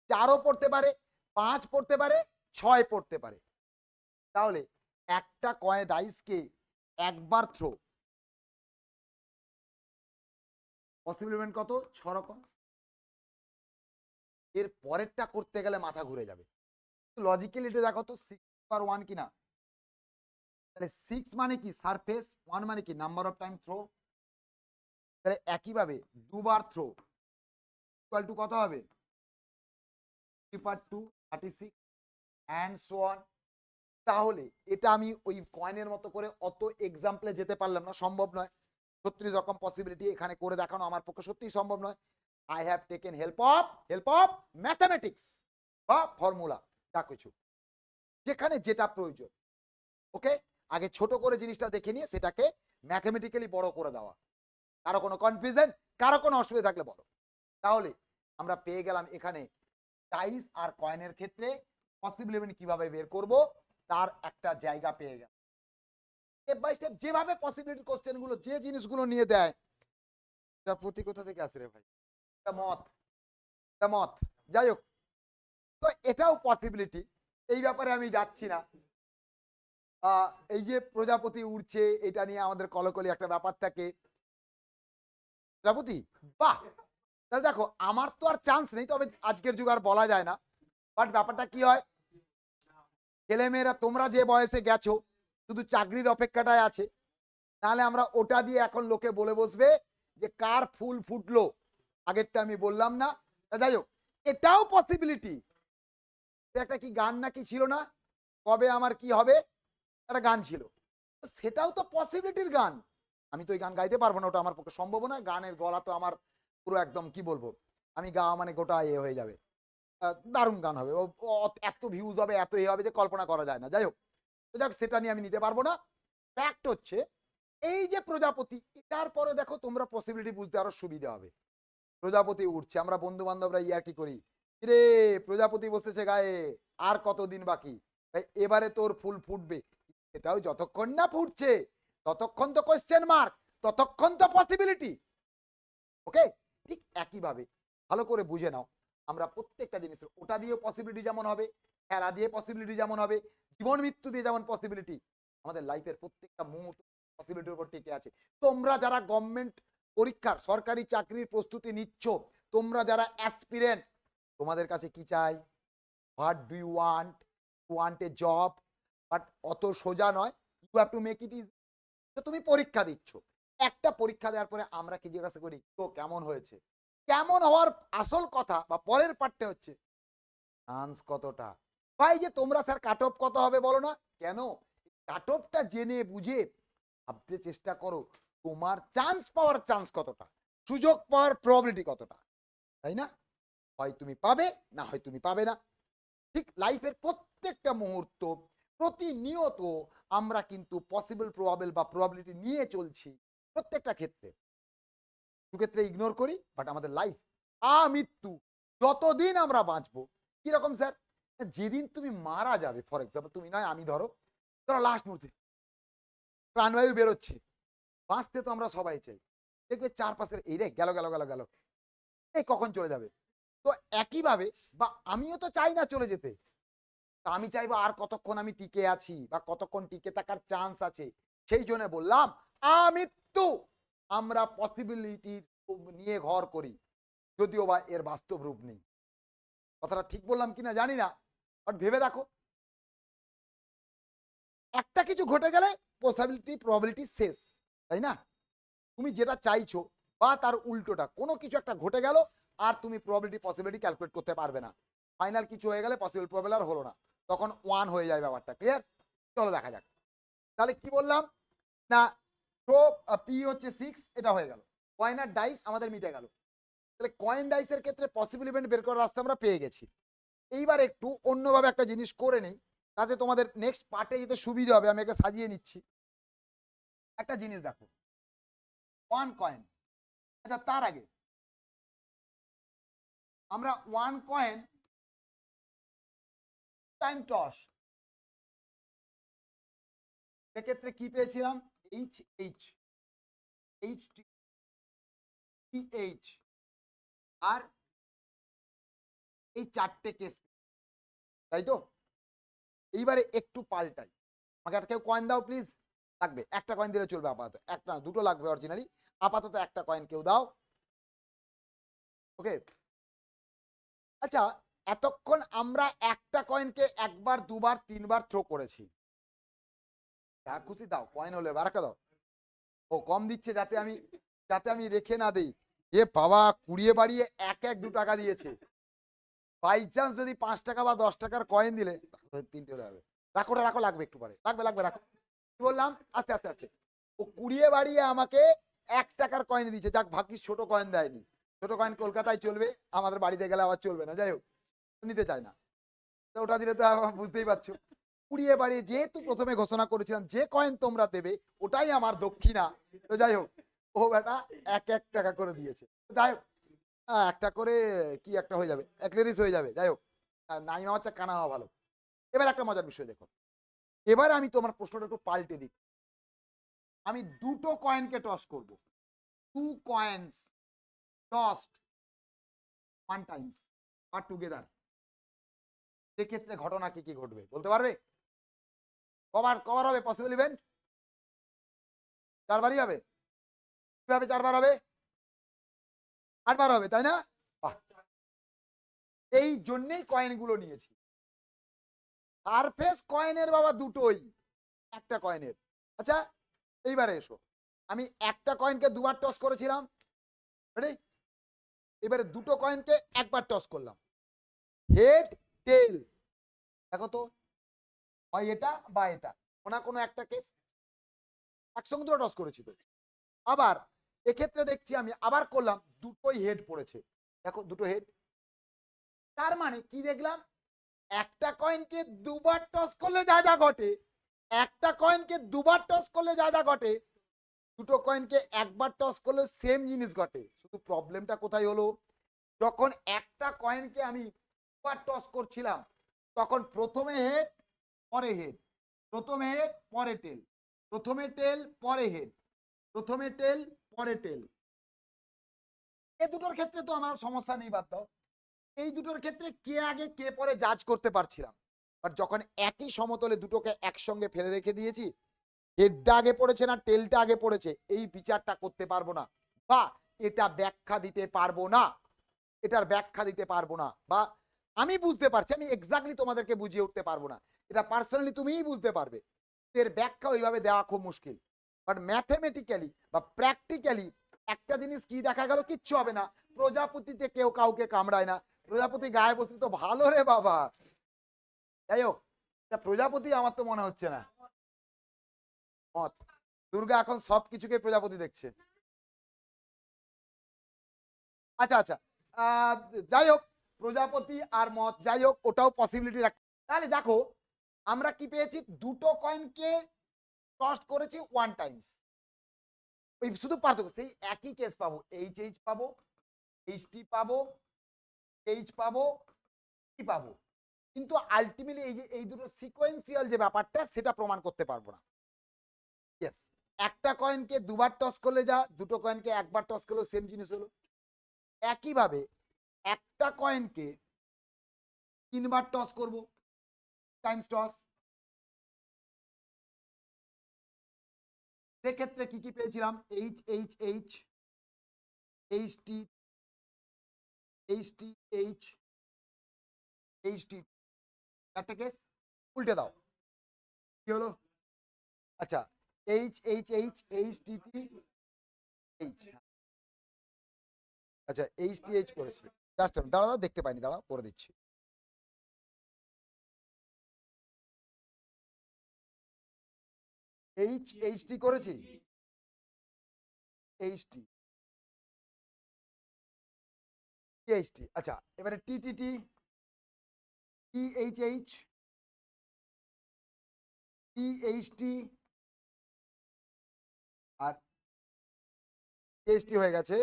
4ও পড়তে পারে, 5 পড়তে পারে, 6 পড়তে পারে। তাহলে একটা কয়েন ডাইসকে একবার থ্রো, পসিবল ইভেন্ট কত? 6 রকম। এর পরেরটা করতে গেলে মাথা ঘুরে যাবে। লজিক্যালি এটা দেখো তো 6 পার 1 কিনা। তাহলে 6 মানে কি সারফেস, 1 মানে কি নাম্বার অফ টাইম থ্রো। তাহলে একইভাবে দুবার থ্রো ইকুয়াল টু কত হবে? 3 পার 2 36 অ্যান্ড সো অন। তাহলে এটা আমি ওই কয়েনের মতো করে অত এক্সাম্পলে যেতে পারলাম না, সম্ভব নয়। 36 রকম পসিবিলিটি এখানে করে দেখানো আমার পক্ষে সত্যিই সম্ভব নয়। I have taken help of mathematics বা ফর্মুলা, যা কিছু যেখানে যেটা প্রয়োজন। ওকে, আগে ছোট করে জিনিসটা দেখে নিয়ে সেটাকে ম্যাথমেটিক্যালি বড় করে দেওয়া। কারো কোনো কনফিউশন, কারো কোনো অসুবিধা থাকলে বলো। তাহলে আমরা পেয়ে গেলাম এখানে ডাইস আর কয়েনের ক্ষেত্রে পসিবিলিটি কিভাবে বের করব তার একটা জায়গা পেয়ে গেল। স্টেপ বাই স্টেপ যেভাবে পসিবিলিটি কোশ্চেন গুলো যে জিনিসগুলো নিয়ে দেয়, প্রতি কোথা থেকে আসে রে ভাই, এটা মত, এটা মত, যাই হোক। তো এটাও পসিবিলিটি, এই ব্যাপারে আমি যাচ্ছি না। এই যে প্রজাপতি উড়ছে এটা নিয়ে আমাদের কলকলি একটা ব্যাপার থাকে। প্রজাপতি, বাহ, তাহলে দেখো আমার তো আর চান্স নেই, তবে আজকের যুগ আর বলা যায় না। বাট ব্যাপারটা কি হয়, ছেলেমেয়েরা তোমরা যে বয়সে গেছো শুধু চাকরির অপেক্ষাটায় আছে, তাহলে আমরা ওটা দিয়ে এখন লোকে বলে বসবে যে কার ফুল ফুটলো, আগেরটা আমি বললাম না। যাই হোক, এটাও পসিবিলিটি। একটা কি গান নাকি ছিল না, কবে আমার কি হবে, একটা গান ছিল, সেটাও তো পসিবিলিটির গান। আমি তো ওই গান গাইতে পারবো না, ওটা আমার পক্ষে সম্ভব না। গানের গলা তো আমার পুরো একদম কি বলবো, আমি গাওয়া মানে গোটা এ হয়ে যাবে, দারুণ গান হবে, এত ভিউজ হবে, এত এ হবে যে কল্পনা করা যায় না। যাই হোক, তো যাক সেটা নিয়ে আমি নিতে পারবো না। ফ্যাক্ট হচ্ছে এই যে প্রজাপতি, এটার পরে দেখো তোমরা পসিবিলিটি বুঝতে আরো সুবিধা হবে। প্রজাপতি উঠছে, আমরা বন্ধু বান্ধবরা ইয়ার কি করি, রে প্রজাপতি বসেছে গায়ে, আর কতদিন বাকি, এবারে তোর ফুল ফুটবে। এটাও যতক্ষণ না ফুটছে ততক্ষণ তো কোশ্চেন মার্ক, ততক্ষণ তো পসিবিলিটি। ওকে, ঠিক একইভাবে ভালো করে বুঝে নাও, আমরা প্রত্যেকটা জিনিসের ওটা দিয়ে পসিবিলিটি যেমন হবে, খেলা দিয়ে পসিবিলিটি যেমন হবে, জীবন মৃত্যু দিয়ে যেমন পসিবিলিটি, আমাদের লাইফের প্রত্যেকটা মুহূর্ত পসিবিলিটির উপর টিকে আছে। তোমরা যারা গভর্নমেন্ট পরীক্ষার সরকারি চাকরির প্রস্তুতি নিচ্ছ, তোমরা যারা অ্যাসপিরেন্ট, তোমাদের কাছে কি চাই, what do you want, want a job, but অত সোজা নয়, you have to make it easy. তো তুমি পরীক্ষা দিচ্ছ, একটা পরীক্ষা দেওয়ার পরে আমরা কি জিজ্ঞাসা করি, তো কেমন হয়েছে, কেমন হওয়ার আসল কথা বা পরের পার্টটা হচ্ছে চান্স কতটা। ভাই যে তোমরা স্যার কাট অফ কত হবে বলো না কেন, কাট অফটা জেনে বুঝে ভাবতে চেষ্টা করো তোমার চান্স পাওয়ার চান্স কতটা, সুযোগ পাওয়ার প্রবাবিলিটি কতটা, তাই না? হয় তুমি পাবে, না হয় তুমি পাবে না। ঠিক লাইফের প্রত্যেকটা মুহূর্ত প্রতিনিয়ত আমরা কিন্তু পসিবল প্রবাবল বা প্রবাবিলিটি নিয়ে চলছি প্রত্যেকটা ক্ষেত্রে। কিছু ক্ষেত্রে ইগনোর করি, বাট আমাদের লাইফ আমৃত্যু, যতদিন আমরা বাঁচবো। কিরকম স্যার, যেদিন তুমি মারা যাবে, ফর এক্সাম্পল তুমি নয় আমি, ধরো ধরো লাস্ট মুহূর্তে প্রাণবায়ু বেরোচ্ছে, বাঁচতে তো আমরা সবাই চাই, দেখবে চারপাশের এই রে গেল গেল গেল গেল, এই কখন চলে যাবে। তো একইভাবে বা আমিও তো চাই না চলে যেতে, তা আমি চাইবো আর কতক্ষণ আমি টিকে আছি বা কতক্ষণ টিকে থাকার চান্স আছে। সেই জন্য বললাম আমৃত্যু আমরা পসিবিলিটি নিয়ে ঘর করি, যদিও বা এর বাস্তব রূপ নেই। কথাটা ঠিক বললাম কিনা জানি না, বাট ভেবে দেখো, একটা কিছু ঘটে গেলে পসিবিলিটি প্রবাবিলিটি শেষ, তাই না? তুমি যেটা চাইছো বা তার উল্টোটা কোনো কিছু একটা ঘটে গেল, আর তুমি প্রবাবিলিটি পসিবিলিটি ক্যালকুলেট করতে পারবে না। ফাইনাল কিছু হয়ে গেলে পসিবল প্রবাবল আর হলো না, তখন ওয়ান হয়ে যায় ব্যাপারটা। ক্লিয়ার? চলো দেখা যাক। তাহলে কি বললাম না, তো পি হচ্ছে 6, এটা হয়ে গেল। কয়েন আর ডাইস আমাদের মিটে গেল। তাহলে কয়েন ডাইসের ক্ষেত্রে পসিবল ইভেন্ট বের করার রাস্তা আমরা পেয়ে গেছি। এইবার একটু অন্যভাবে একটা জিনিস করে নেই, তাতে তোমাদের নেক্সট পার্টে যেতে সুবিধা হবে। আমি একে সাজিয়ে নিচ্ছি। একটা জিনিস দেখো, ওয়ান কয়েন, আচ্ছা তার আগে আমরা ওয়ান কয়েন টাইম টস, সেক্ষেত্রে কি পেয়েছিলাম, H H H T H, আর এই চারটে কেস, তাই তো? এইবারে একটু পাল্টাই, আমাকে একটা কেউ কয়েন দাও প্লিজ। লাগবে একটা কয়েন দিলে চলবে আপাতত, একটা না দুটো লাগবে অরিজিনালি, আপাতত একটা কয়েন কেউ দাও। ওকে, আচ্ছা এতক্ষণ আমরা একটা কয়েনকে একবার দুবার তিনবার থ্রো করেছি, যা খুশি দাও, কয়েন হলে বারাকা দাও। ও কম দিচ্ছে যাতে আমি রেখে না দেই। এ বাবা, কুড়িয়ে বাড়িয়ে এক এক 2 টাকা দিয়েছে। বাই চান্স যদি 5 টাকা বা 10 টাকার কয়েন দিলে 3টে হয়ে যাবে। রাখো রাখো, লাগবে একটু পরে, লাগবে রাখো। কি বললাম, আস্তে আস্তে আস্তে। ও কুড়িয়ে বাড়িয়ে আমাকে 1 টাকার কয়েন দিয়েছে, যাক ভাগ্যিস ছোট কয়েন দেয়নি। ছোট কয়েন কলকাতায় চলবে, আমাদের বাড়িতে গেলে আবার চলবে না, যাই হোক নিতে চায় না। তো ওটা দিলে তো বুঝতেই পারছো, কুড়িয়ে বাড়িয়ে যেহেতু প্রথমে ঘোষণা করেছিলাম যে কয়েন তোমরা দেবে ওটাই আমার দক্ষিণা, তো যাই হোক ও বেটা 1-1 টাকা করে দিয়েছে। তো যাই হোক একটা করে কি একটা হয়ে যাবে, একলেরিস হয়ে যাবে, যাই হোক নাই হওয়া হচ্ছে কানা হওয়া ভালো। এবার একটা মজার বিষয় দেখো, এবার আমি তোমার প্রশ্নটা একটু পাল্টে দিই। আমি দুটো কয়েনকে টস করব, 2 coins tossed 1 times or together, সেক্ষেত্রে ঘটনা কি কি ঘটবে বলতে পারবে? কবার কবার হবে পসিবল ইভেন্ট? 4 বারই হবে? কিভাবে 4 বার হবে? 8 বার হবে, তাই না? বাহ! এই জন্যেই কয়েনগুলো নিয়েছি। সারফেস কয়েনের বাবা দুটোই, একটা কয়েনের। আচ্ছা এইবারে এসো, আমি একটা কয়েনকে দুবার টস করেছিলাম, রেডি? এবারে দুটো কয়েনকে একবার টস করলাম, হেড টেল, দেখো তো হয় এটা বা এটা, কোনো একটা কেস একসঙ্গে দুটো টস করেছি তো। আবার এক্ষেত্রে দেখছি আমি আবার করলাম, দুটোই হেড পড়েছে, দেখো দুটো হেড। তার মানে কি দেখলাম, একটা কয়েনকে দুবার টস করলে যা যা ঘটে, একটা কয়েনকে দুবার টস করলে যা যা ঘটে, দুটো কয়েনকে একবার টস করলে সেম জিনিস ঘটে। শুধু প্রবলেমটা কোথায় হলো, যখন একটা কয়েনকে আমি দুবার টস করছিলাম তখন প্রথমে হেড পরে হেড, প্রথমে হেড পরে টেল, প্রথমে টেল পরে হেড, প্রথমে টেল পরে টেল। এ দুটোর ক্ষেত্রে তো আমার সমস্যা নেই, বাদ দাও। এই দুটোর ক্ষেত্রে কে আগে কে পরে জাজ করতে পারছিলাম, বাট যখন একই সমতলে দুটোকে একসঙ্গে ফেলে রেখে দিয়েছি, হেডটা আগে পড়েছে না টেলটা আগে পড়েছে এই বিচারটা করতে পারবো না, বা এটা ব্যাখ্যা দিতে পারবো না, এটার ব্যাখ্যা দিতে পারবো না, বা আমি বুঝতে পারছি, আমি এক্স্যাক্টলি তোমাদেরকে বুঝিয়ে উঠতে পারবো না, এটা পার্সোনালি তুমিই বুঝতে পারবে, এর ব্যাখ্যা ওইভাবে দেওয়া খুব মুশকিল। বাট ম্যাথমেটিক্যালি বা প্র্যাকটিক্যালি একটা জিনিস কি দেখা গেল, কিচ্ছু হবে না, প্রজাপতিতে কেউ কাউকে কামড়ায় না, প্রজাপতি গায়ে বসলে তো ভালো রে বাবা। যাই হোক এটা প্রজাপতি আমার তো মনে হচ্ছে না, মত দুর্গা এখন সবকিছুকে প্রজাপতি দেখছে। আচ্ছা আচ্ছা আহ, যাই হোক প্রজাপতি আর মত, যাই হোক ওটাও পসিবিলিটি রাখ। তাহলে দেখো আমরা কি পেয়েছি, দুটো কয়েনকে টস করেছি 1 টাইমস, ওই শুধু পার্থক্য সেই একই কেস পাবো, এইচ এইচ পাবো, এইচ টি পাবো, এইচ পাবো, টি পাবো, কিন্তু আলটিমেটলি এই যে এই দুটো সিকোয়েন্সিয়াল যে ব্যাপারটা সেটা প্রমাণ করতে পারবো না। ইয়েস, একটা কয়েনকে দুবার টস করলে যা, দুটো কয়েনকে একবার টস করলেও সেম জিনিস হলো। একইভাবে একটা কয়েনকে 3 বার টস করব, টাইমস টস, সেক্ষেত্রে কি কি পেয়েছিলাম, H H H, H T, H T H, H টি, একটা কেস উল্টে দাও, কি হলো? আচ্ছা এইচ এইচ এইচ, এইচ টি টি এইচ, আচ্ছা এইচ টি এইচ করেছি, জাস্ট দাঁড়া দাঁড়া দেখতে পাইনি, দাঁড়া করে দিচ্ছি। এইচ এইচ টি করেছি, এইচ টি এইচ টি, আচ্ছা এবারে T T T, T H H, T H T, আর এইচ টি হয়ে গেছে,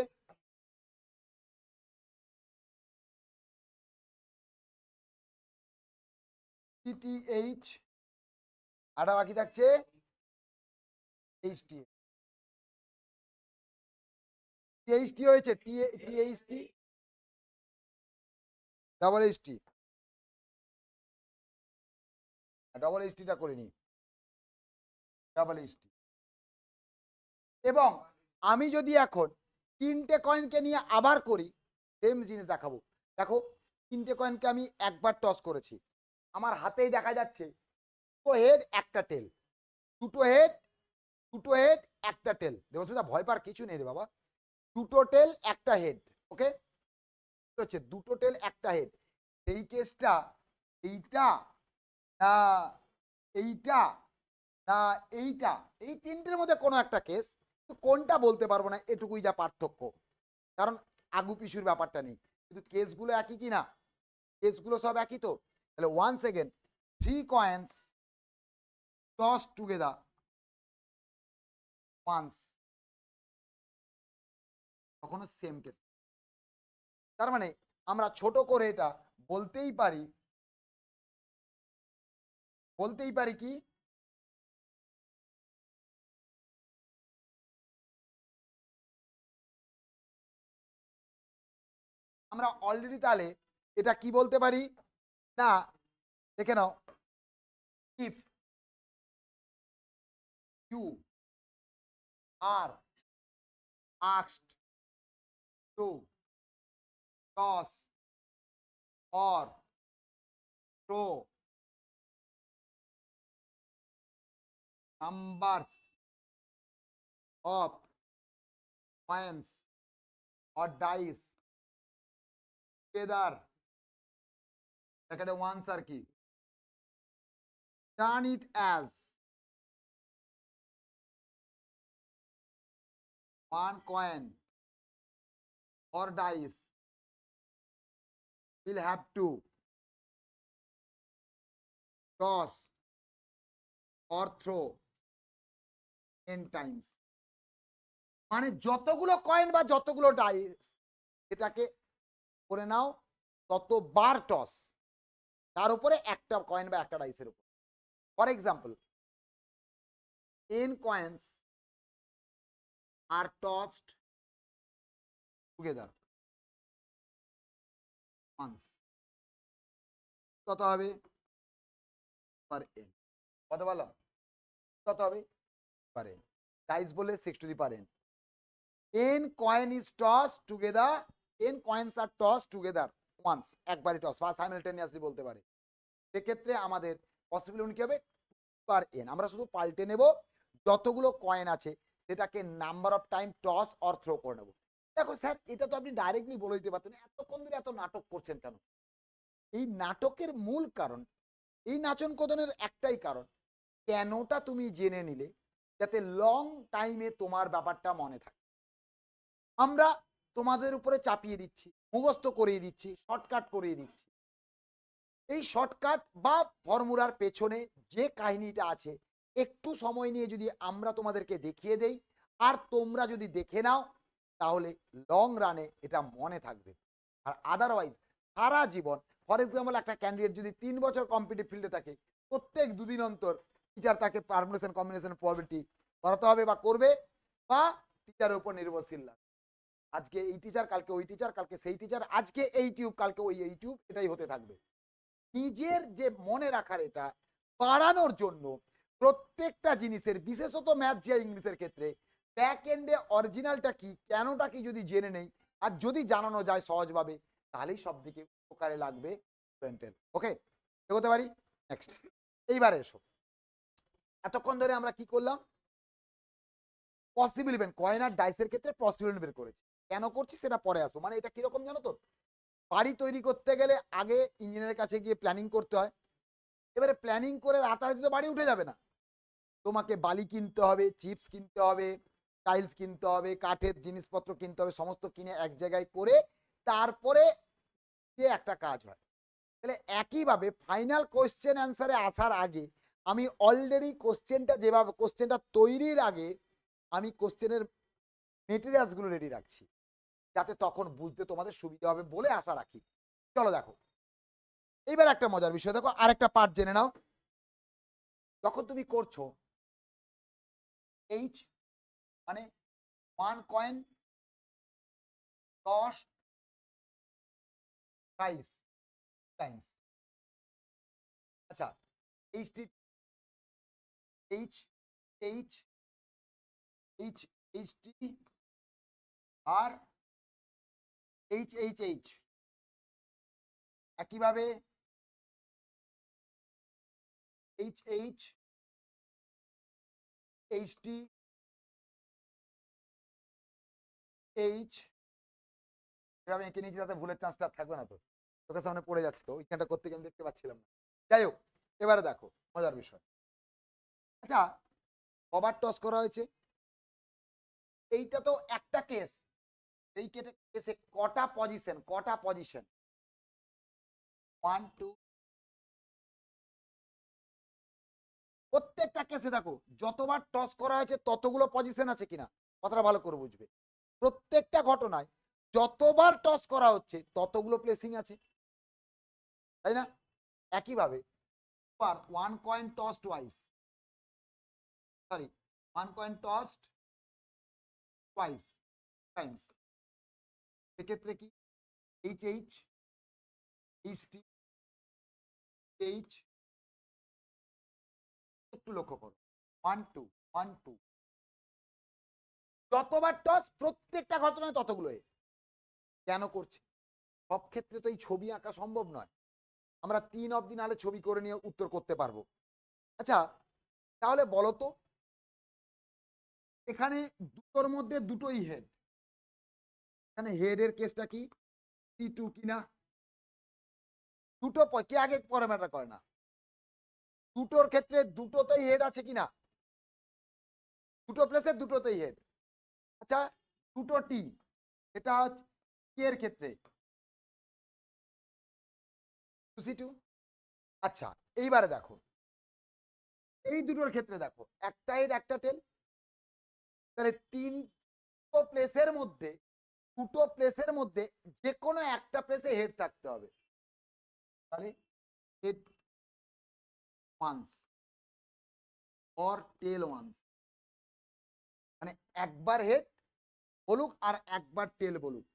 টি টি এইচ, আর বাকি থাকছে এইচ টি, এইচ টি হয়েছে, T T H T, double H T, double H টিটা করিনি, ডাবল এইচ টি। এবং আমি যদি এখন তিনটে কয়েনকে নিয়ে আবার করি সেম জিনিস দেখাবো, দেখো তিনটে কয়েনকে আমি একবার টস করেছি, আমার হাতেই দেখা যাচ্ছে দুটো হেড একটা টেল, দুটো হেড, দুটো হেড একটা টেল, দেবস্মিতা ভয় পার কিছু নেই রে বাবা, দুটো টেল একটা হেড, ওকে হচ্ছে দুটো টেল একটা হেড, এই কেসটা এইটা না এইটা না এইটা, এই তিনটের মধ্যে কোনো একটা কেস, কোনটা বলতে পারবো না, এটুকুই যা পার্থক্য। কারণ আগু পিছুর ব্যাপারটা নেই, কিন্তু কেসগুলো একই কি না? কেসগুলো সব একই তো? তাহলে one second, 3 coins toss together once, কখনো সেম কেস। তার মানে আমরা ছোট করে এটা বলতেই পারি, কি আমরা অলরেডি তাহলে এটা কি বলতে পারি না, দেখে নাও, if you are asked to toss or throw numbers of coins or dice together, এখানে ওয়ান্স আর কি, turn it as one coin or dice will have to toss or throw n times, মানে যতগুলো কয়েন বা যতগুলো dice এটাকে করে নাও ততবার toss, তার উপরে একটা কয়েন বা একটা ডাইসের উপর। For example, n coins are tossed together once, কত হবে পার n, কত বললাম, কত হবে পার n, ডাইস বলে 6 to the per n, n coin is tossed together, n coins are tossed together once, একবারই টস বা সাইমালটেনিয়াসলি বলতে পারে। সেক্ষেত্রে আমাদের পসিবিলিটি কি হবে, পার n, আমরা শুধু পাল্টে নেব যতগুলো কয়েন আছে সেটাকে number of time toss or throw করে নেব। দেখো স্যার, এটা তো আপনি ডাইরেক্টলি বলে দিতে পারতেন, এতক্ষণ ধরে এত নাটক করছেন কেন? এই নাটকের মূল কারণ, এই নাচন কোদনের একটাই কারণ, কেনটা তুমি জেনে নিলে যাতে লং টাইমে তোমার ব্যাপারটা মনে থাকে। আমরা তোমাদের উপরে চাপিয়ে দিচ্ছি, মুখস্থ করিয়ে দিচ্ছি, শর্টকাট করিয়ে দিচ্ছি। এই শর্টকাট বা ফর্মুলার পেছনে যে কাহিনীটা আছে একটু সময় নিয়ে যদি আমরা তোমাদেরকে দেখিয়ে দেই আর তোমরা যদি দেখে নাও, তাহলে লং রানে এটা মনে থাকবে। আর আদারওয়াইজ সারা জীবন, ফর এক্সাম্পল একটা ক্যান্ডিডেট যদি 3 বছর কম্পিটিটিভ ফিল্ডে থাকে, প্রত্যেক দুদিন অন্তর টিচার তাকে পারমুনেশন কম্বিনেশন প্রবাবিলিটি করাতে হবে বা করবে, বা টিচারের উপর নির্ভরশীল লাগবে। আজকে এই টিচার, কালকে ওই টিচার, কালকে সেই টিচার, আজকে এই টিউব, কালকে ওই ইউটিউব, এটাই হতে থাকবে। নিজের যে মনে রাখার এটা বাড়ানোর জন্য প্রত্যেকটা জিনিসের, বিশেষত ম্যাথ যে ইংলিশের ক্ষেত্রে ব্যাক এন্ডে অরিজিনালটা কি, কেনটা কি যদি জেনে নেই আর যদি জানানো যায় সহজভাবে, তাহলেই সব দিকে উপকারে লাগবে স্টুডেন্টের। ওকে, এগোতে পারি নেক্সট। এইবারে এসো, এতক্ষণ ধরে আমরা কি করলাম, পসিবল ইভেন্ট কয়েন আর ডাইসের ক্ষেত্রে পসিবল বের করেছি। কেন করছি সেটা পরে আসবো। মানে এটা কিরকম জানো তো, বাড়ি তৈরি করতে গেলে আগে ইঞ্জিনিয়ারের কাছে গিয়ে প্ল্যানিং করতে হয়। এবারে প্ল্যানিং করে রাতারাতি তো বাড়ি উঠে যাবে না, তোমাকে বালি কিনতে হবে, চিপস কিনতে হবে, টাইলস কিনতে হবে, কাঠের জিনিসপত্র কিনতে হবে, সমস্ত কিনে এক জায়গায় করে তারপরে যে একটা কাজ হয়। তাহলে একইভাবে ফাইনাল কোশ্চেন অ্যান্সারে আসার আগে আমি অলরেডি কোশ্চেনটা, যেভাবে কোশ্চেনটা তৈরির আগে আমি কোশ্চেনের মেটেরিয়ালসগুলো রেডি রাখছি, যাতে তখন বুঝতে তোমাদের সুবিধা হবে বলে আশা রাখি। চলো দেখো, এইবার একটা মজার বিষয় দেখো, আরেকটা পার্ট জেনে নাও। যখন তুমি করছো এইচ, মানে 1 কয়েন 10 প্রাইস টাইমস, আচ্ছা, H T H H H H T আর এইচ এইচ এইচ, একইভাবে H H H T H, এভাবে এঁকে নিয়েছি যাতে ভুলের চান্সটা থাকবে না, তো চোখের সামনে পড়ে যাচ্ছে, তো ওইখানটা করতে গিয়ে আমি দেখতে পাচ্ছিলাম না। যাই হোক, এবারে দেখো মজার বিষয়। আচ্ছা, কবার টস করা হয়েছে, এইটা তো একটা কেস, এই কেসে কটা পজিশন 1 2 প্রত্যেকটা কেসে দেখো যতবার টস করা হয়েছে ততগুলো পজিশন আছে কিনা, কথাটা ভালো করে বুঝবে। প্রত্যেকটা ঘটনায় যতবার টস করা হচ্ছে ততগুলো প্লেসিং আছে, তাই না? একইভাবে one coin toss twice, sorry, one coin টসড twice Times, সেক্ষেত্রে কি H H H T H, একটু লক্ষ্য করো, 1 2 1 2, যতবার টস প্রত্যেকটা ঘটনায় ততগুলো কেন করছে? সব ক্ষেত্রে তো এই ছবি আঁকা সম্ভব নয়, আমরা 3 অবধি নাহলে ছবি করে নিয়ে উত্তর করতে পারবো। আচ্ছা তাহলে বলো তো, এখানে দুটোর মধ্যে দুটোই হেড, এখানে হেডের কেসটা কি T2 কিনা? দুটো কে আগে পরে ম্যাটার করে না, দুটোর ক্ষেত্রে দুটোতেই হেড আছে কিনা, দুটো প্লেসের দুটোতেই হেড। আচ্ছা দুটো টি, এটা হচ্ছে কে এর ক্ষেত্রে C2। আচ্ছা এইবারে দেখো এই দুটোর ক্ষেত্রে দেখো একটা হেড একটা টেল, তাহলে তিনটো প্লেসের মধ্যে দুটো প্লেসের মধ্যে যে কোনো একটা প্লেসে হেড থাকতে হবে, তাহলে head once or tail once, মানে একবার হেড বলুক আর একবার টেল বলুক,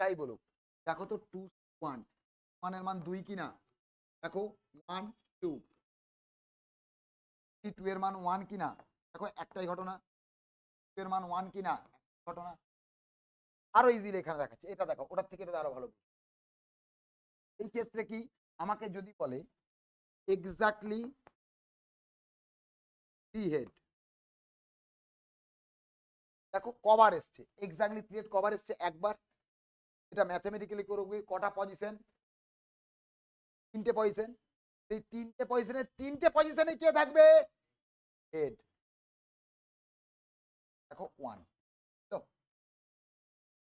তাই বলুক। দেখো তো 2 1, 1 এর মান 2 কিনা, দেখো 1 2, 2 এর মান 1 কিনা, দেখো একটাই ঘটনা, 2 এর মান 1 কিনা ঘটনা। আরো ইজিলি এখানে দেখাচ্ছে, এটা দেখো ওটার থেকে এটা আরো ভালো। এই ক্ষেত্রে কি আমাকে যদি বলে এক্স্যাক্টলি 3 হেড, দেখো কভার এসছে, এক্স্যাক্টলি 3 হেড কভার এসছে একবার, এটা ম্যাথমেটিক্যালি করবে কটা পজিশন, 3টে পজিশন, এই 3টে পজিশনে 3টে পজিশনে কে থাকবে হেড, দেখো 1 তো।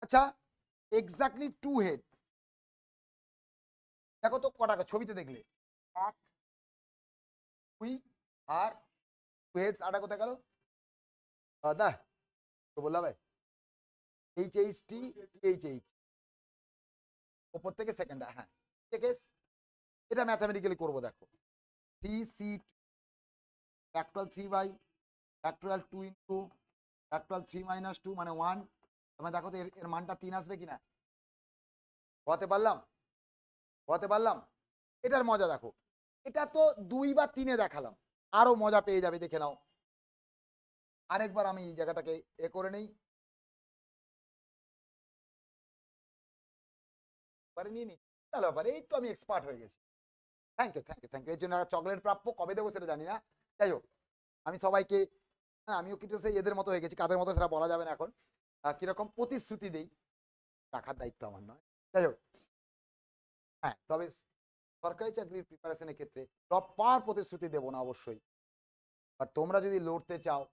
আচ্ছা এক্স্যাক্টলি 2 হেড, দেখো তো কটা ছবিতে দেখলে 1 2 আর 2 হেডস, আটা কোথায় গেল দাদা তো বললাম ভাই H H T H H, ওপর থেকে সেকেন্ড, হ্যাঁ কেস এটা ম্যাথামেটিক্যালি করবো, দেখো 3c factorial 3 by factorial 2 into factorial 3 minus 2 মানে 1, তোমরা দেখো তো এর মানটা 3 আসবে কিনা, বলতে পারলাম বলতে পারলাম। এটার মজা দেখো, এটা তো 2 বা 3-এ দেখালাম, আরো মজা পেয়ে যাবে, দেখে নাও। আরেকবার আমি এই জায়গাটাকে করে নেই, নিয়ে নি, তাহলে ব্যাপারে এই তো আমি এক্সপার্ট হয়ে গেছি। Thank you thank you thank you, এর জন্য চকলেট প্রাপ্য, কবে দেবো সেটা জানি না, যাই হোক আমি সবাইকে, হ্যাঁ আমিও কিন্তু সেই এদের মতো হয়ে গেছি, কাদের মতো সেটা বলা যাবে না এখন, কিরকম প্রতিশ্রুতি দেই, রাখার দায়িত্ব আমার নয়, যাই হোক। হ্যাঁ তবে সরকারি চাকরির প্রিপারেশনের ক্ষেত্রে টপ পাওয়ার প্রতিশ্রুতি দেবো না অবশ্যই, আর তোমরা যদি লড়তে চাও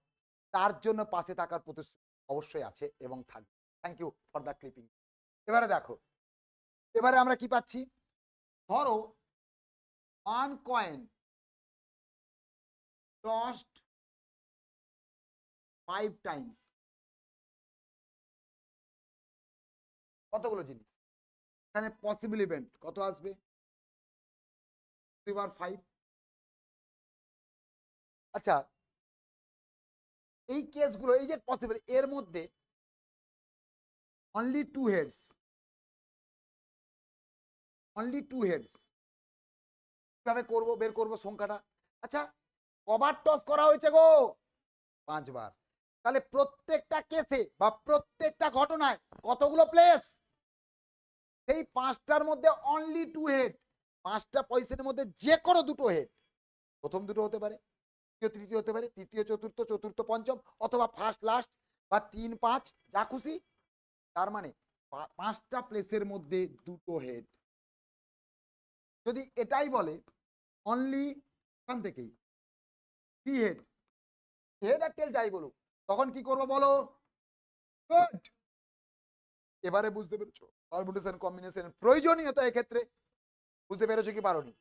তার জন্য পাশে থাকার প্রতিশ্রুতি অবশ্যই আছে এবং থাকবে। Thank you for the clipping. এবারে দেখো, এবারে আমরা কি পাচ্ছি, ধরো 1 কয়েন টসড 5 টাইমস, কতগুলো জিনিস এখানে পসিবল ইভেন্ট কত আসবে, 3/5। আচ্ছা এই কেসগুলো এই যে পসিবল, এর মধ্যে অনলি 2 হেডস, অনলি 2 হেডস কিভাবে করবো, বের করবো সংখ্যাটা। আচ্ছা কবার টস করা হয়েছে গো, 5 বার, তাহলে প্রত্যেকটা কেসে বা প্রত্যেকটা ঘটনায় কতগুলো প্লেস, সেই 5টার মধ্যে অনলি 2 হেড, 5টা পজিশনের মধ্যে যে কোনো দুটো হেড, প্রথম দুটো হতে পারে, দ্বিতীয় তৃতীয় হতে পারে, তৃতীয় চতুর্থ, চতুর্থ পঞ্চম, অথবা ফার্স্ট লাস্ট বা 3 5 যা খুশি, তার মানে 5টা প্লেসের মধ্যে দুটো হেড। যদি এটাই বলে অনলি এখান থেকেই 3 হেড, হেড আর টেল যাই বলুক, তখন কি করবো বলো, গুড, এবারে বুঝতে পেরেছো পারমুটেশন কম্বিনেশন প্রয়োজনীয়তা এক্ষেত্রে বুঝতে পেরেছো কি পারোনি?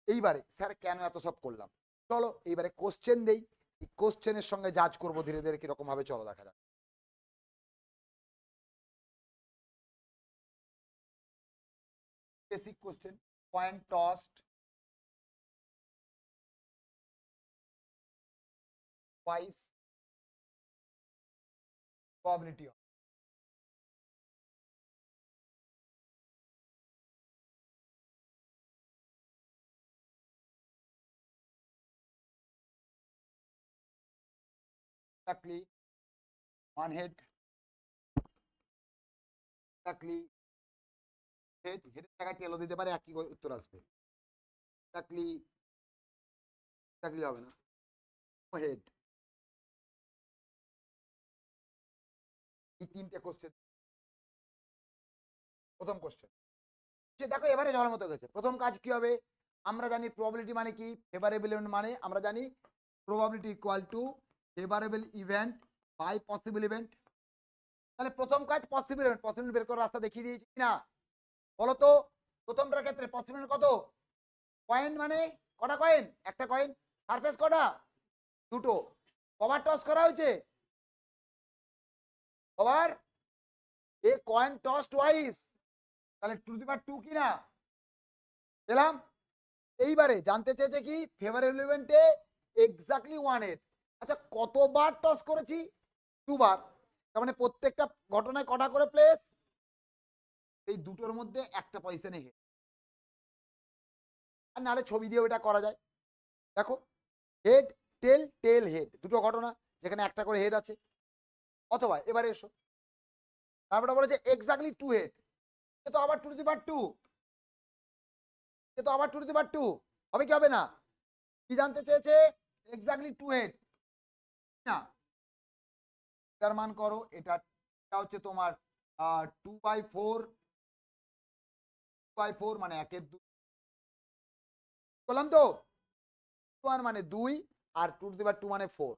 এইবারে স্যার কেন এত সব করলাম, চলো এইবারে কোশ্চেন দেই, এই কোশ্চেনের সঙ্গে জাজ করবো ধীরে ধীরে কিরকম ভাবে, চলো দেখা যাক। Basic question, point tossed twice probability of exactly one head exactly head হেডের জায়গায় টেলও দিতে পারে, একই উত্তর আসবে। exactly exactly হবে না, হেড। এই তিনটে কোশ্চেন। প্রথম কোশ্চেন দেখো এবারে জলের মতো গেছে। প্রথম কাজ কি হবে, আমরা জানি প্রবাবিলিটি মানে কি, ফেভারেবল ইভেন্ট মানে আমরা জানি probability equal to favourable event by possible event. তাহলে প্রথম কাজ পসিবল ইভেন্ট, পসিবল বের করার রাস্তা দেখিয়ে দিয়েছি না বলো তো? প্রথমটার ক্ষেত্রে পসিবল কত, কয়েন মানে কটা কয়েন, একটা কয়েন, সারফেস কটা, দুটো, কভার টস করা হয়েছে, কভার এ কয়েন টস টুয়াইস, তাহলে টু দি পাওয়ার 2 কি না পেলাম। এইবারে জানতে চেয়েছে কি ফেভারেবল ইভেন্টে এক্স্যাক্টলি 1/8। আচ্ছা কতবার টস করেছি, দুবার, তার মানে প্রত্যেকটা ঘটনায় কটা করে প্লেস, এই দুটোর মধ্যে একটা পয়সা নেই, আর নাহলে ছবি দিয়ে ওটা করা যায়। দেখো হেড টেল, টেল হেড, দুটো ঘটনা যেখানে একটা করে হেড আছে। অথবা এবারে এসো, তারপরে বলেছে এক্স্যাক্টলি 2 হেড, এ তো আবার 2 টু দি পাওয়ার 2, এ তো আবার 2 টু দি পাওয়ার 2 হবে কি হবে না? কি জানতে চেয়েছে, এক্স্যাক্টলি 2 হেড না, এটার মান করো, এটা হচ্ছে তোমার 2/4 মানে 1/2 বললাম তো, 1 মানে 2 আর 2 টু দি পাওয়ার 2 মানে 4,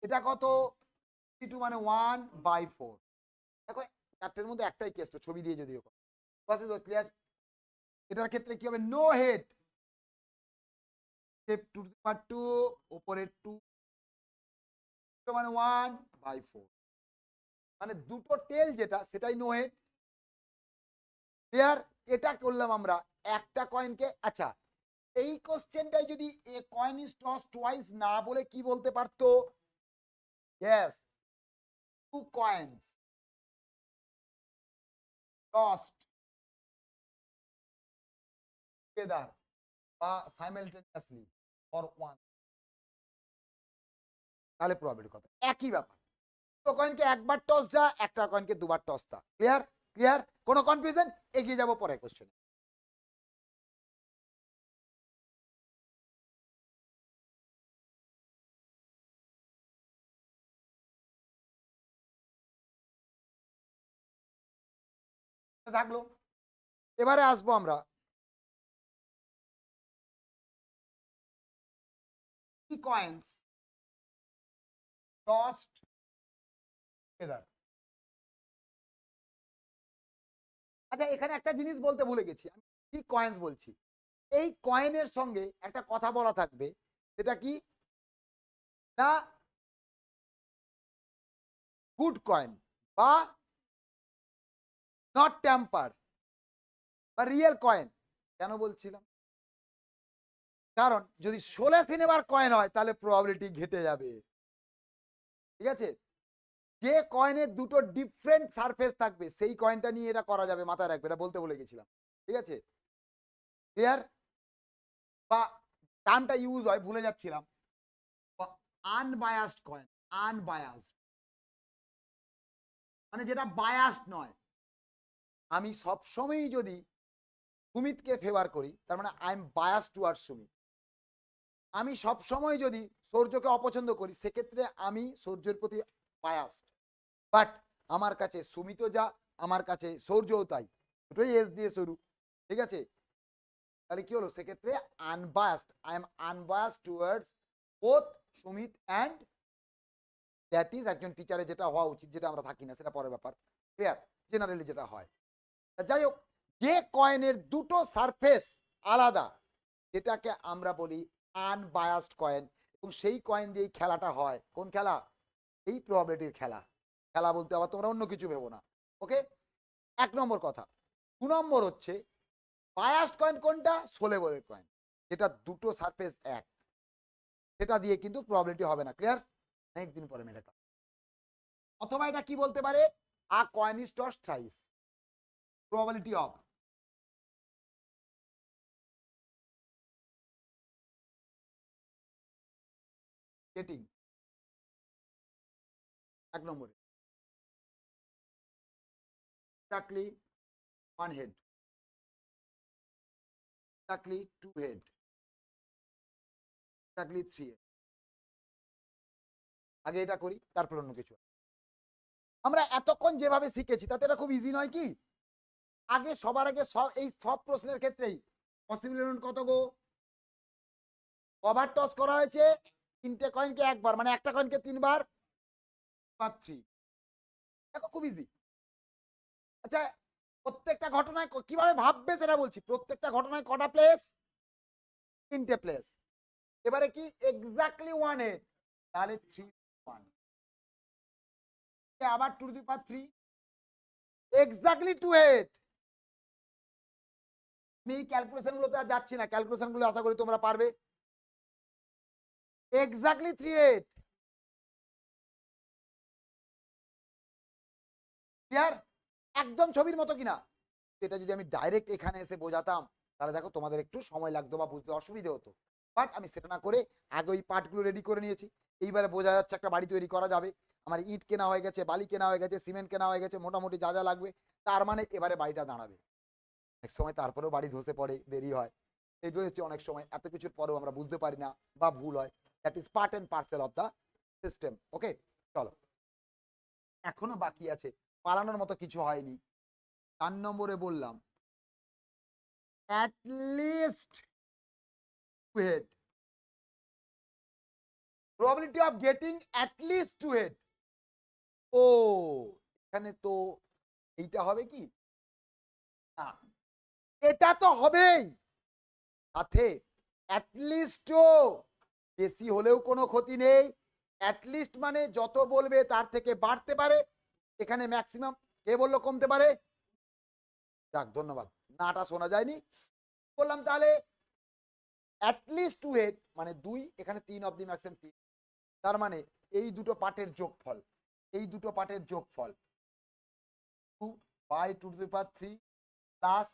এটা কত, 2 মানে 1/4। দেখো চারটের মধ্যে একটাই কেস, তো ছবি দিয়ে যদিও ক্লিয়ার। এটার ক্ষেত্রে কি হবে, নো হেড, 2 টু দি পাওয়ার 2 উপরে 2 মানে 1/4, মানে দুটো টেল যেটা সেটাই নো হেড। ক্লিয়ার? এটা করলাম আমরা একটা কয়েনকে। আচ্ছা এই কোশ্চেনটাই যদি a coin is toss twice না বলে কি বলতে পারতো, yes, two coins tossed together বা সাইমালটেনিয়াসলি ফর ওয়ান, তাহলে প্রবাবিলিটি কত, একই ব্যাপার। দুটো কয়েনকে একবার টস যা, একটা কয়েনকে দুবার টস তা। ক্লিয়ার? ক্লিয়ার? কোনো কনফিউশন? এগিয়ে যাব পরের কোশ্চেনে। থাকলো, এবারে আসবো আমরা কি কয়েন্স টসড টুগেদার। আচ্ছা এখানে একটা জিনিস বলতে ভুলে গেছি, আমি কি কয়েন্স বলছি, এই কয়েনের সঙ্গে একটা কথা বলা থাকবে, সেটা কি না গুড কয়েন বা নট ট্যাম্পার বা রিয়েল কয়েন। কেন বলছিলাম, কারণ যদি 16 সিনেমার কয়েন হয় তাহলে প্রবাবিলিটি ঘেটে যাবে। ঠিক আছে, যে কয়েনের দুটো ডিফারেন্ট সারফেস থাকবে সেই কয়েনটা নিয়ে এটা করা যাবে, মাথায় রাখবে, এটা বলতে বলে গেছিলাম। ঠিক আছে, ক্লিয়ার? বা টার্মটা ইউজ হয় ভুলে যাচ্ছিলাম, আনবায়াসড কয়েন, আনবায়াসড মানে যেটা বায়াসড নয়। আমি সবসময়ই যদি সুমিতকে ফেভার করি তার মানে I am bias toward Sumit. আমি সবসময় যদি সূর্যকে অপছন্দ করি সেক্ষেত্রে আমি সূর্যের প্রতি বায়াসড। বাট আমার কাছে সুমিতও যা, আমার কাছে সূর্যও তাই, দুটোই এস দিয়ে শুরু। ঠিক আছে, তাহলে কি হলো সেক্ষেত্রে unbiased, I am unbiased towards both Sumit and that is একজন টিচারের যেটা হওয়া উচিত, যেটা আমরা থাকি না সেটা পরের ব্যাপার। ক্লিয়ার? জেনারেলি যেটা হয়। যাই হোক, যে কয়েনের দুটো সারফেস আলাদা, যেটাকে আমরা বলি আনবায়াসড কয়েন, এবং সেই কয়েন দিয়েই খেলাটা হয়। কোন খেলা? এই প্রবাবিলিটির খেলা। খেলা বলতে আবার তোমরা অন্য কিছু ভেবো না। ওকে? ১ নম্বর কথা। ২ নম্বর হচ্ছে বায়াসড কয়েন কোনটা? সোলেবলের কয়েন। যেটা দুটো সারফেস এক। সেটা দিয়ে কিন্তু প্রবাবিলিটি হবে না। ক্লিয়ার? অনেকদিন পরে মেরে গেলাম। অথবা এটা কি বলতে পারে? A coin is tossed thrice. Probability of getting ১ নম্বরে exactly 1 head, exactly 2 head, exactly 3 head। আগে এটা করি, তারপর অন্য কিছু। আমরা এতক্ষণ যেভাবে শিখেছি তাতে এটা খুব ইজি নয় কি? আগে সবার আগে এই সব প্রশ্নের ক্ষেত্রেই পসিবিলিটি কত গো? কভার টস করা হয়েছে ৩টে কয়েনকে একবার, মানে একটা কয়েনকে ৩ বার, বা 3। দেখো খুব ইজি। আচ্ছা, প্রত্যেকটা ঘটনায় কিভাবে ভাববে সেটা বলছি। প্রত্যেকটা ঘটনায় কটা প্লেস? ৩টে প্লেস। এবারে কি এক্স্যাক্টলি 1 হেড, তাহলে 3 1, আবার 2 to the power 3, exactly 2 head. আমি এই ক্যালকুলেশন গুলোতে আর যাচ্ছি না, ক্যালকুলেশন গুলো আশা করি তোমরা পারবে। Exactly 3 head. ক্লিয়ার? একদম ছবির মতো কিনা? এটা যদি আমি ডাইরেক্ট এখানে এসে বোঝাতাম, তাহলে দেখো তোমাদের একটু সময় লাগতো বা বুঝতে অসুবিধে হতো। বাট আমি সেটা না করে আগে ওই পার্টগুলো রেডি করে নিয়েছি। এইবারে বোঝা যাচ্ছে একটা বাড়ি তৈরি করা যাবে। আমার ইট কেনা হয়ে গেছে, বালি কেনা হয়ে গেছে, সিমেন্ট কেনা হয়ে গেছে, মোটামুটি যা যা লাগবে। তার মানে এবারে বাড়িটা দাঁড়াবে। অনেক সময় তারপরেও বাড়ি ধসে পড়ে, দেরি হয়। এইগুলো হচ্ছে অনেক সময় এত কিছুর পরেও আমরা বুঝতে পারি না বা ভুল হয়। That is part and parcel of the system. Okay, চলো। এখনো বাকি আছে, পালানোর মতো কিছু হয়নি। ৪ নম্বরে বললাম at least 2 head, probability of getting at least 2 head। ও, এখানে তো এইটা হবে কি না, এটা তো হবেই, সাথে অ্যাটলিস্টও বেশি হলেও কোনো ক্ষতি নেই। অ্যাটলিস্ট মানে যত বলবে তার থেকে বাড়তে পারে, এখানে ম্যাক্সিমাম কে বললো কমতে পারে? যাক, ধন্যবাদ। নাটা শোনা যায়নি। বললাম তাহলে অ্যাটলিস্ট 2 হেড মানে 2, এখানে 3 অব দি ম্যাক্সিমাম 3। তার মানে এই দুটো পার্টের যোগফল, এই দুটো পার্টের যোগফল 2 by 2 to the power 3 plus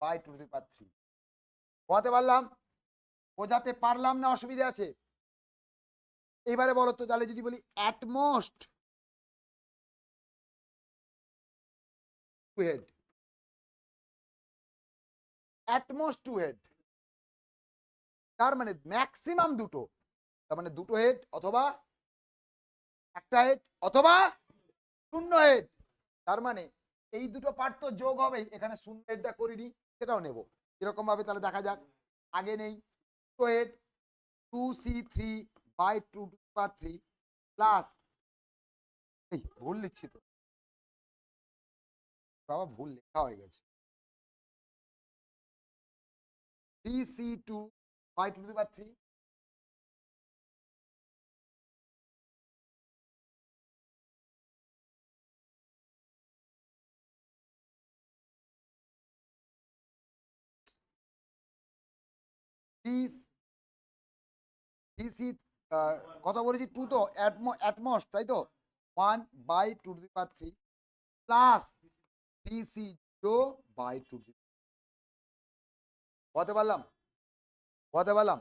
by 2 to the power 3। বোঝাতে পারলাম? বোঝাতে পারলাম না অসুবিধা আছে? এবারে বলো তো, তাহলে যদি বলি at most 2 head, at most 2 head, তার মানে ম্যাক্সিমাম দুটো, তার মানে দুটো হেড অথবা একটা হেড অথবা শূন্য হেড। তার মানে এই দুটো পার্ট তো যোগ হবেই, এখানে শূন্য হেডটা করিনি, সেটাও নেব। এরকম ভাবে তাহলে দেখা যাক। আগে নেই 2 head 2c3 by 2 to the power 3 plus, এই ভুল লিখছি তো বাবা, ভুল লেখা হয়ে গেছে, 3c2 by 2 to the power 3 3c, কত বলেছি 2 তো অ্যাটমোস্ট, তাই তো 1 by 2 to the power 3 plus 3c0 by 2 to the, বলতে পারলাম? বলতে পারলাম?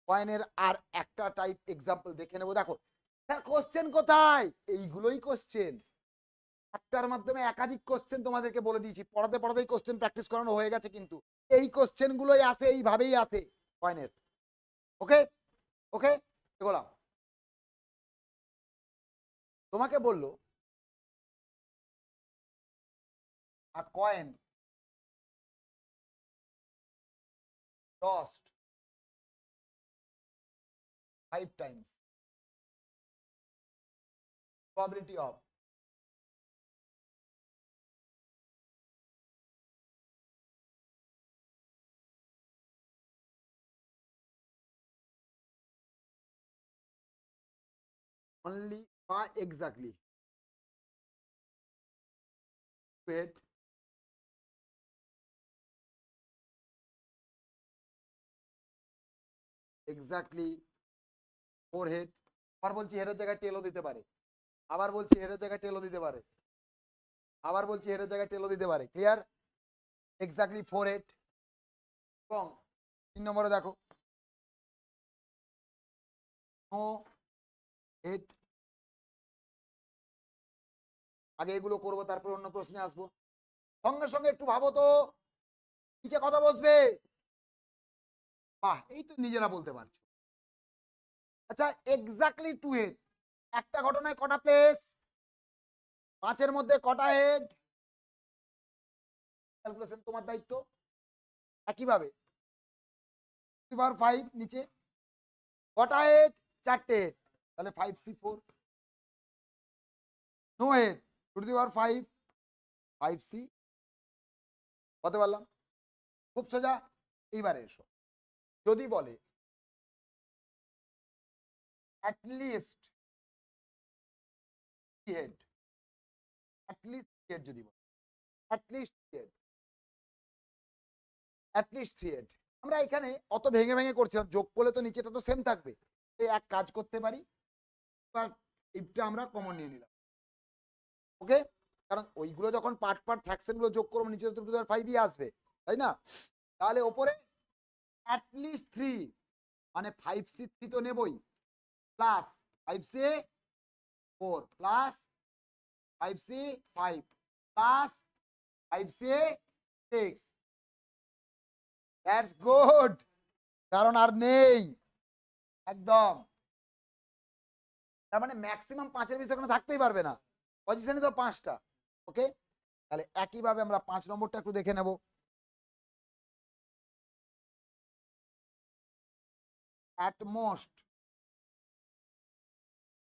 কয়েনের আর একটা টাইপ এক্সাম্পল দেখে নেবো। দেখো স্যার কোশ্চেন কোথায়? এইগুলোই কোশ্চেন। একটার মাধ্যমে একাধিক কোশ্চেন তোমাদেরকে বলে দিয়েছি, পড়াতে পড়াতেই কোশ্চেন প্র্যাকটিস করানো হয়ে গেছে, কিন্তু এই কোশ্চেন গুলোই আসে, এইভাবেই আসে কয়েনের। ওকে, ওকে, এগোলাম। তোমাকে বললো a coin tossed 5 times, probability of only বা exactly head exactly four head. আবার বলছি হেডের জায়গায় টেলও দিতে পারে, আবার বলছি হেডের জায়গায় টেলও দিতে পারে, আবার বলছি হেডের জায়গায় টেলও দিতে পারে। ক্লিয়ার? Exactly four head. এবং 3 নম্বরে দেখো নো হেড। আগে এগুলো করবো তারপর অন্য প্রশ্নে আসবো। সঙ্গে সঙ্গে একটু ভাবো তো নিচে কথা বসবে। বাহ, এই তো নিজেরা বলতে পারছো। আচ্ছা, এক্স্যাক্টলি টু হেড, একটা ঘটনায় কটা প্লেস, 5-এর মধ্যে কটা হেড, ক্যালকুলেশন তোমার দায়িত্ব। একইভাবে 5 নিচে কটা হেড, 4টে হেড, তাহলে 5C4। No head 5 5C। বলতে পারলাম? খুব সোজা। এইবারে এসো, যদি বলে অ্যাটলিস্ট হেড, অ্যাটলিস্ট হেড যদি বলে, অ্যাটলিস্ট হেড, অ্যাটলিস্ট 3 হেড। আমরা এখানে অত ভেঙে ভেঙে করছিলাম, যোগ করলে তো নিচেটা তো সেম থাকবে। এই এক কাজ করতে পারি, এবার এটা আমরা কমন নিয়ে নিলাম। ওকে, কারণ ওইগুলো যখন পার্ট পার্ট ফ্র্যাকশন গুলো যোগ করবো নিচে তো 5ই আসবে, তাই না? তাহলে ওপরে অ্যাটলিস্ট 3 মানে 5C3 তো নেবই, plus 5C4 plus 5C5 plus 5C6। That's good, কারণ আর নেই একদম। তার মানে ম্যাক্সিমাম 5-এর বেশি ওখানে থাকতেই পারবে না, পজিশনই তো 5টা। ওকে, তাহলে একইভাবে আমরা 5 নম্বরটা একটু দেখে নেব। At most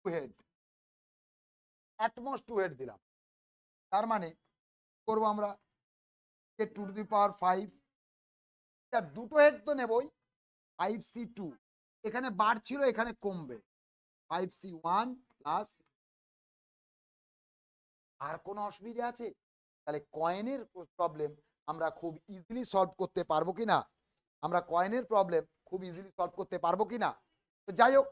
to head, at most to head দিলাম। তার মানে করবো আমরা টু টু দি পাওয়ার 5, তার দুটো হেড তো নেবই। 5C2 এখানে বাড়ছিল, এখানে কমবে, 5C1 প্লাস। আর কোনো অসুবিধা আছে? তাহলে কয়েনের প্রবলেম আমরা খুব ইজিলি সলভ করতে পারবো কিনা, আমরা কয়েনের প্রবলেম খুব ইজিলি সলভ করতে পারবো কিনা। তো যাই হোক,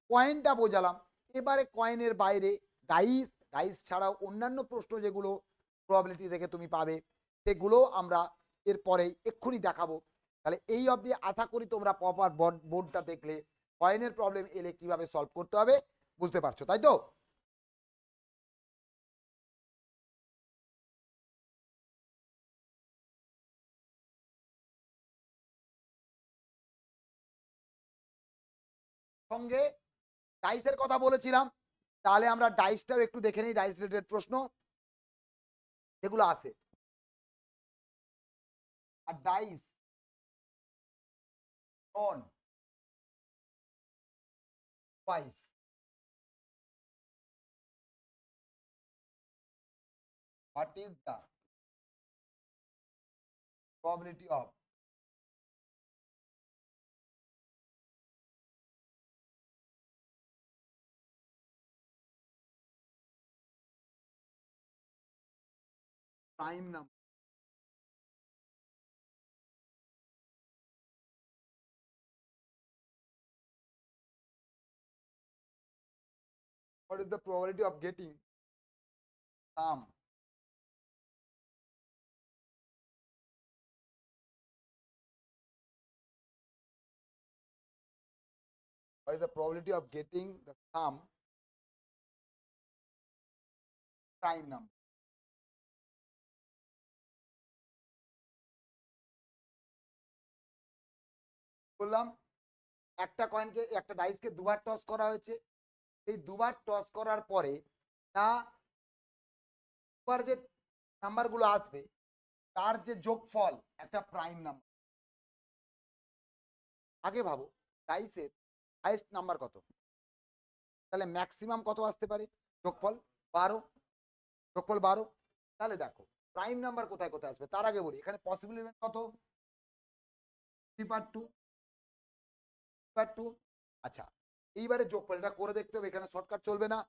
কয়েনটা বোঝালাম। এবারে কয়েনের বাইরে ডাইস, ডাইস ছাড়াও অন্যান্য প্রশ্ন যেগুলো প্রবাবিলিটি থেকে তুমি পাবে সেগুলো আমরা এরপরে এক্ষুনি দেখাবো। তাহলে এই অবধি আশা করি তোমরা প্রপার বোর্ডটা দেখলে কয়েনের প্রবলেম এলে কিভাবে সলভ করতে হবে বুঝতে পারছো, তাই তো? সঙ্গে ডাইসের কথা বলেছিলাম, তাহলে আমরা ডাইসটাও একটু দেখে নিই, ডাইস রিলেটেড প্রশ্ন এগুলো আসে। আর dice on twice, what is the probability of prime number? What is the probability of getting sum? What is the probability of getting the sum prime number? বললাম একটা কয়েনকে, একটা ডাইসকে দুবার টস করা হয়েছে। এই দুবার টস করার পরে না দুবার যে নাম্বারগুলো আসবে তার যে যোগফল একটা প্রাইম নাম্বার। আগে ভাবো ডাইসের হাইয়েস্ট নাম্বার কত, তাহলে ম্যাক্সিমাম কত আসতে পারে? যোগফল 12, যোগফল 12। তাহলে দেখো প্রাইম নাম্বার কোথায় কোথায় আসবে, তার আগে বলি এখানে পসিবল ইভেন্ট কত, 3/2, 3/2। আচ্ছা, এইবারে যোগফল এটা করে দেখতে হবে, এখানে শর্টকাট চলবে না।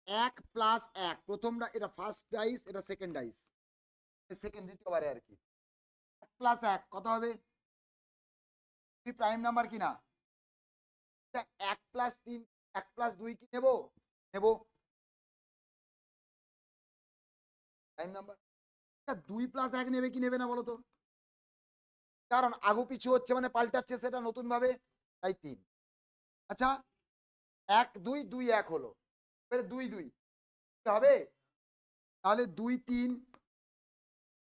1 প্লাস 1 প্রথমটা, এটা ফার্স্ট ডাইস, এটা সেকেন্ড ডাইস, সেকেন্ড দ্বিতীয়বারে আর কি। 1 প্লাস 1 কত হবে? তুই প্রাইম নাম্বার কিনা? 1 প্লাস 3, 1 প্লাস 2 কি নেব? নেব প্রাইম নাম্বার। 2 প্লাস 1 নেবে কি নেবে না বলো তো? কারণ আগু পিছু হচ্ছে মানে পাল্টাচ্ছে সেটা নতুন ভাবে, তাই 3। আচ্ছা 1 2 2 1 হলো, এবারে 2 2 হবে, তাহলে 2 3,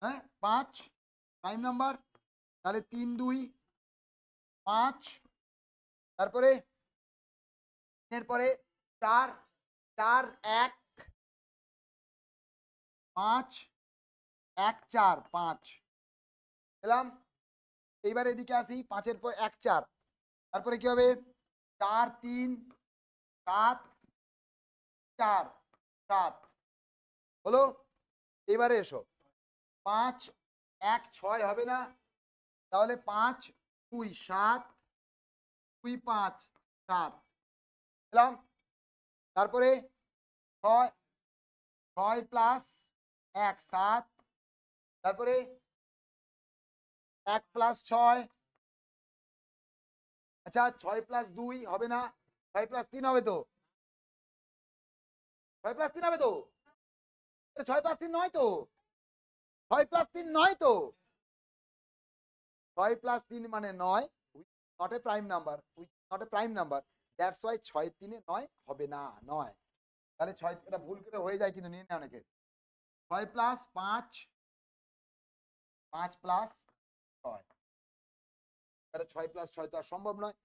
হ্যাঁ 5 প্রাইম নাম্বার, তাহলে 3 2 5, তারপরে এরপরে 4 4 1 5 1 4 5 পেলাম। এইবার এদিকে আসি, 5 এর পর 1 4, তারপরে কি হবে? 4 3 7 4 7 হলো। এবারে এসো, 5 1 6 হবে না, তাহলে 5 2 7 2 5 7 পেলাম। তারপরে 6 6 প্লাস 1 7, তারপরে 1 প্লাস 6, আচ্ছা 6 প্লাস 2 হবে না, 6 প্লাস 3 হবে তো, 6 প্লাস 3 হবে তো, 6 প্লাস 3 নয় তো, 6 প্লাস 3 নয় তো, 6 প্লাস 3 মানে 9, not a prime number, not a prime number, that's why 6 3 9 হবে না, 9। তাহলে 6, এটা ভুল করে হয়ে যায় কিন্তু নিয়ে নেয় অনেকে। 6 প্লাস 5, 5 প্লাস 6, তাহলে 6 প্লাস 6 তো আর সম্ভব নয়।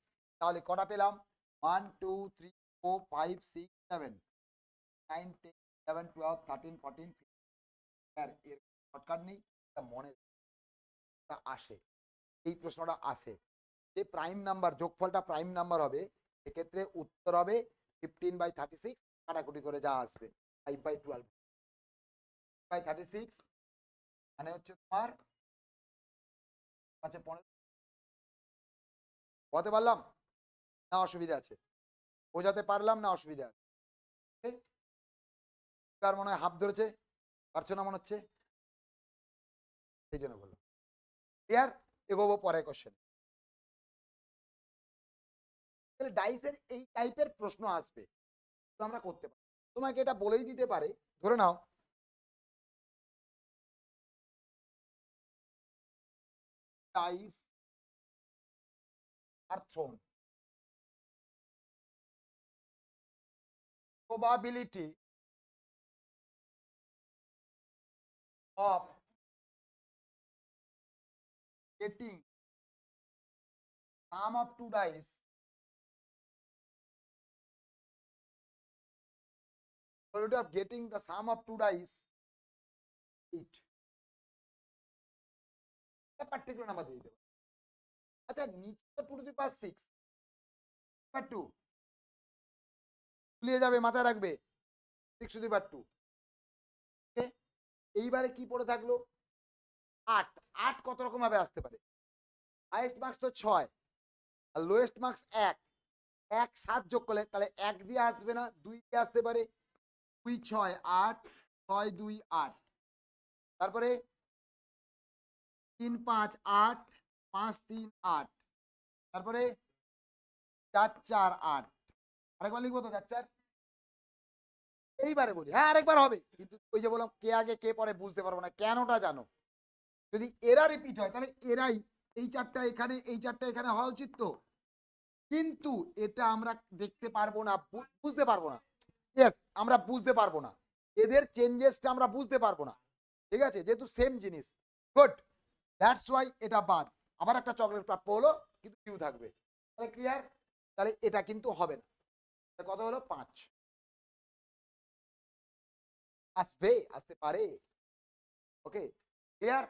তাহলে কটা পেলাম? 1 2 3 4 5 6 7 9 10 11 12 13 14 15। আর এর শর্টকাট নেই, এটা মনে আসে, এই প্রশ্নটা আসে যে প্রাইম নাম্বার যোগফলটা প্রাইম নাম্বার হবে, সেক্ষেত্রে উত্তর হবে 15/36, কাটাকুটি করে যা আসবে 5/12 বাই 36, মানে হচ্ছে তোমার 5 15। বলতে পারলাম না অসুবিধা আছে? বোঝাতে পারলাম না অসুবিধা আছে? তার মনে হয় হাফ ধরেছে, পারছো না মনে হচ্ছে, সেই জন্য বললাম। ক্লিয়ার? এগোবো পরের কোশ্চেন। তাহলে ডাইসের এই টাইপের প্রশ্ন আসবে, তো আমরা করতে পারি। তোমাকে এটা বলেই দিতে পারে, ধরে নাও dice are thrown, probability of getting sum of two dice, probability of getting the sum of two dice 8, এটা পার্টিকুলার নাম্বার দিয়ে দিতে পারে। আচ্ছা নিচে তো 2 টু দি পাওয়ার 6 বা 2 ভুলিয়ে যাবে, মাথায় রাখবে 6 টু দি পাওয়ার 2। এইবারে কি পড়ে থাকলো? 8, 8 কত রকম ভাবে আসতে পারে? হাইয়েস্ট মার্কস তো 6, আর লোয়েস্ট মার্কস 1, 1 7 যোগ করলে তাহলে 1 দিয়ে আসবে না, 2 দিয়ে আসতে পারে, 2 6 8, 6 2 8, তারপরে 3 5 8, 5 3 8, তারপরে 4 4 8, আরেকবার লিখবো তো 4 4। এইবারে বলি, হ্যাঁ আরেকবার হবে, কিন্তু ওই যে বললাম কে আগে কে পরে বুঝতে পারবো না, কেনটা জানো? যদি এরা রিপিট হয় তাহলে এরাই, এই 4টা এখানে, এই 4টা এখানে হওয়া উচিত তো, কিন্তু এটা আমরা দেখতে পারবো না, বুঝতে পারবো না। ইয়েস, আমরা বুঝতে পারবো না, এদের চেঞ্জেসটা আমরা বুঝতে পারবো না, ঠিক আছে, যেহেতু সেম জিনিস। গুড, দ্যাটস ওয়াই এটা বাদ। আবার একটা চকলেট প্রাপ্য হলো, কিন্তু কিউ থাকবে, তাহলে ক্লিয়ার? তাহলে এটা কিন্তু হবে না। কত হলো? 5 আসবে, আসতে পারে। ওকে, ক্লিয়ার?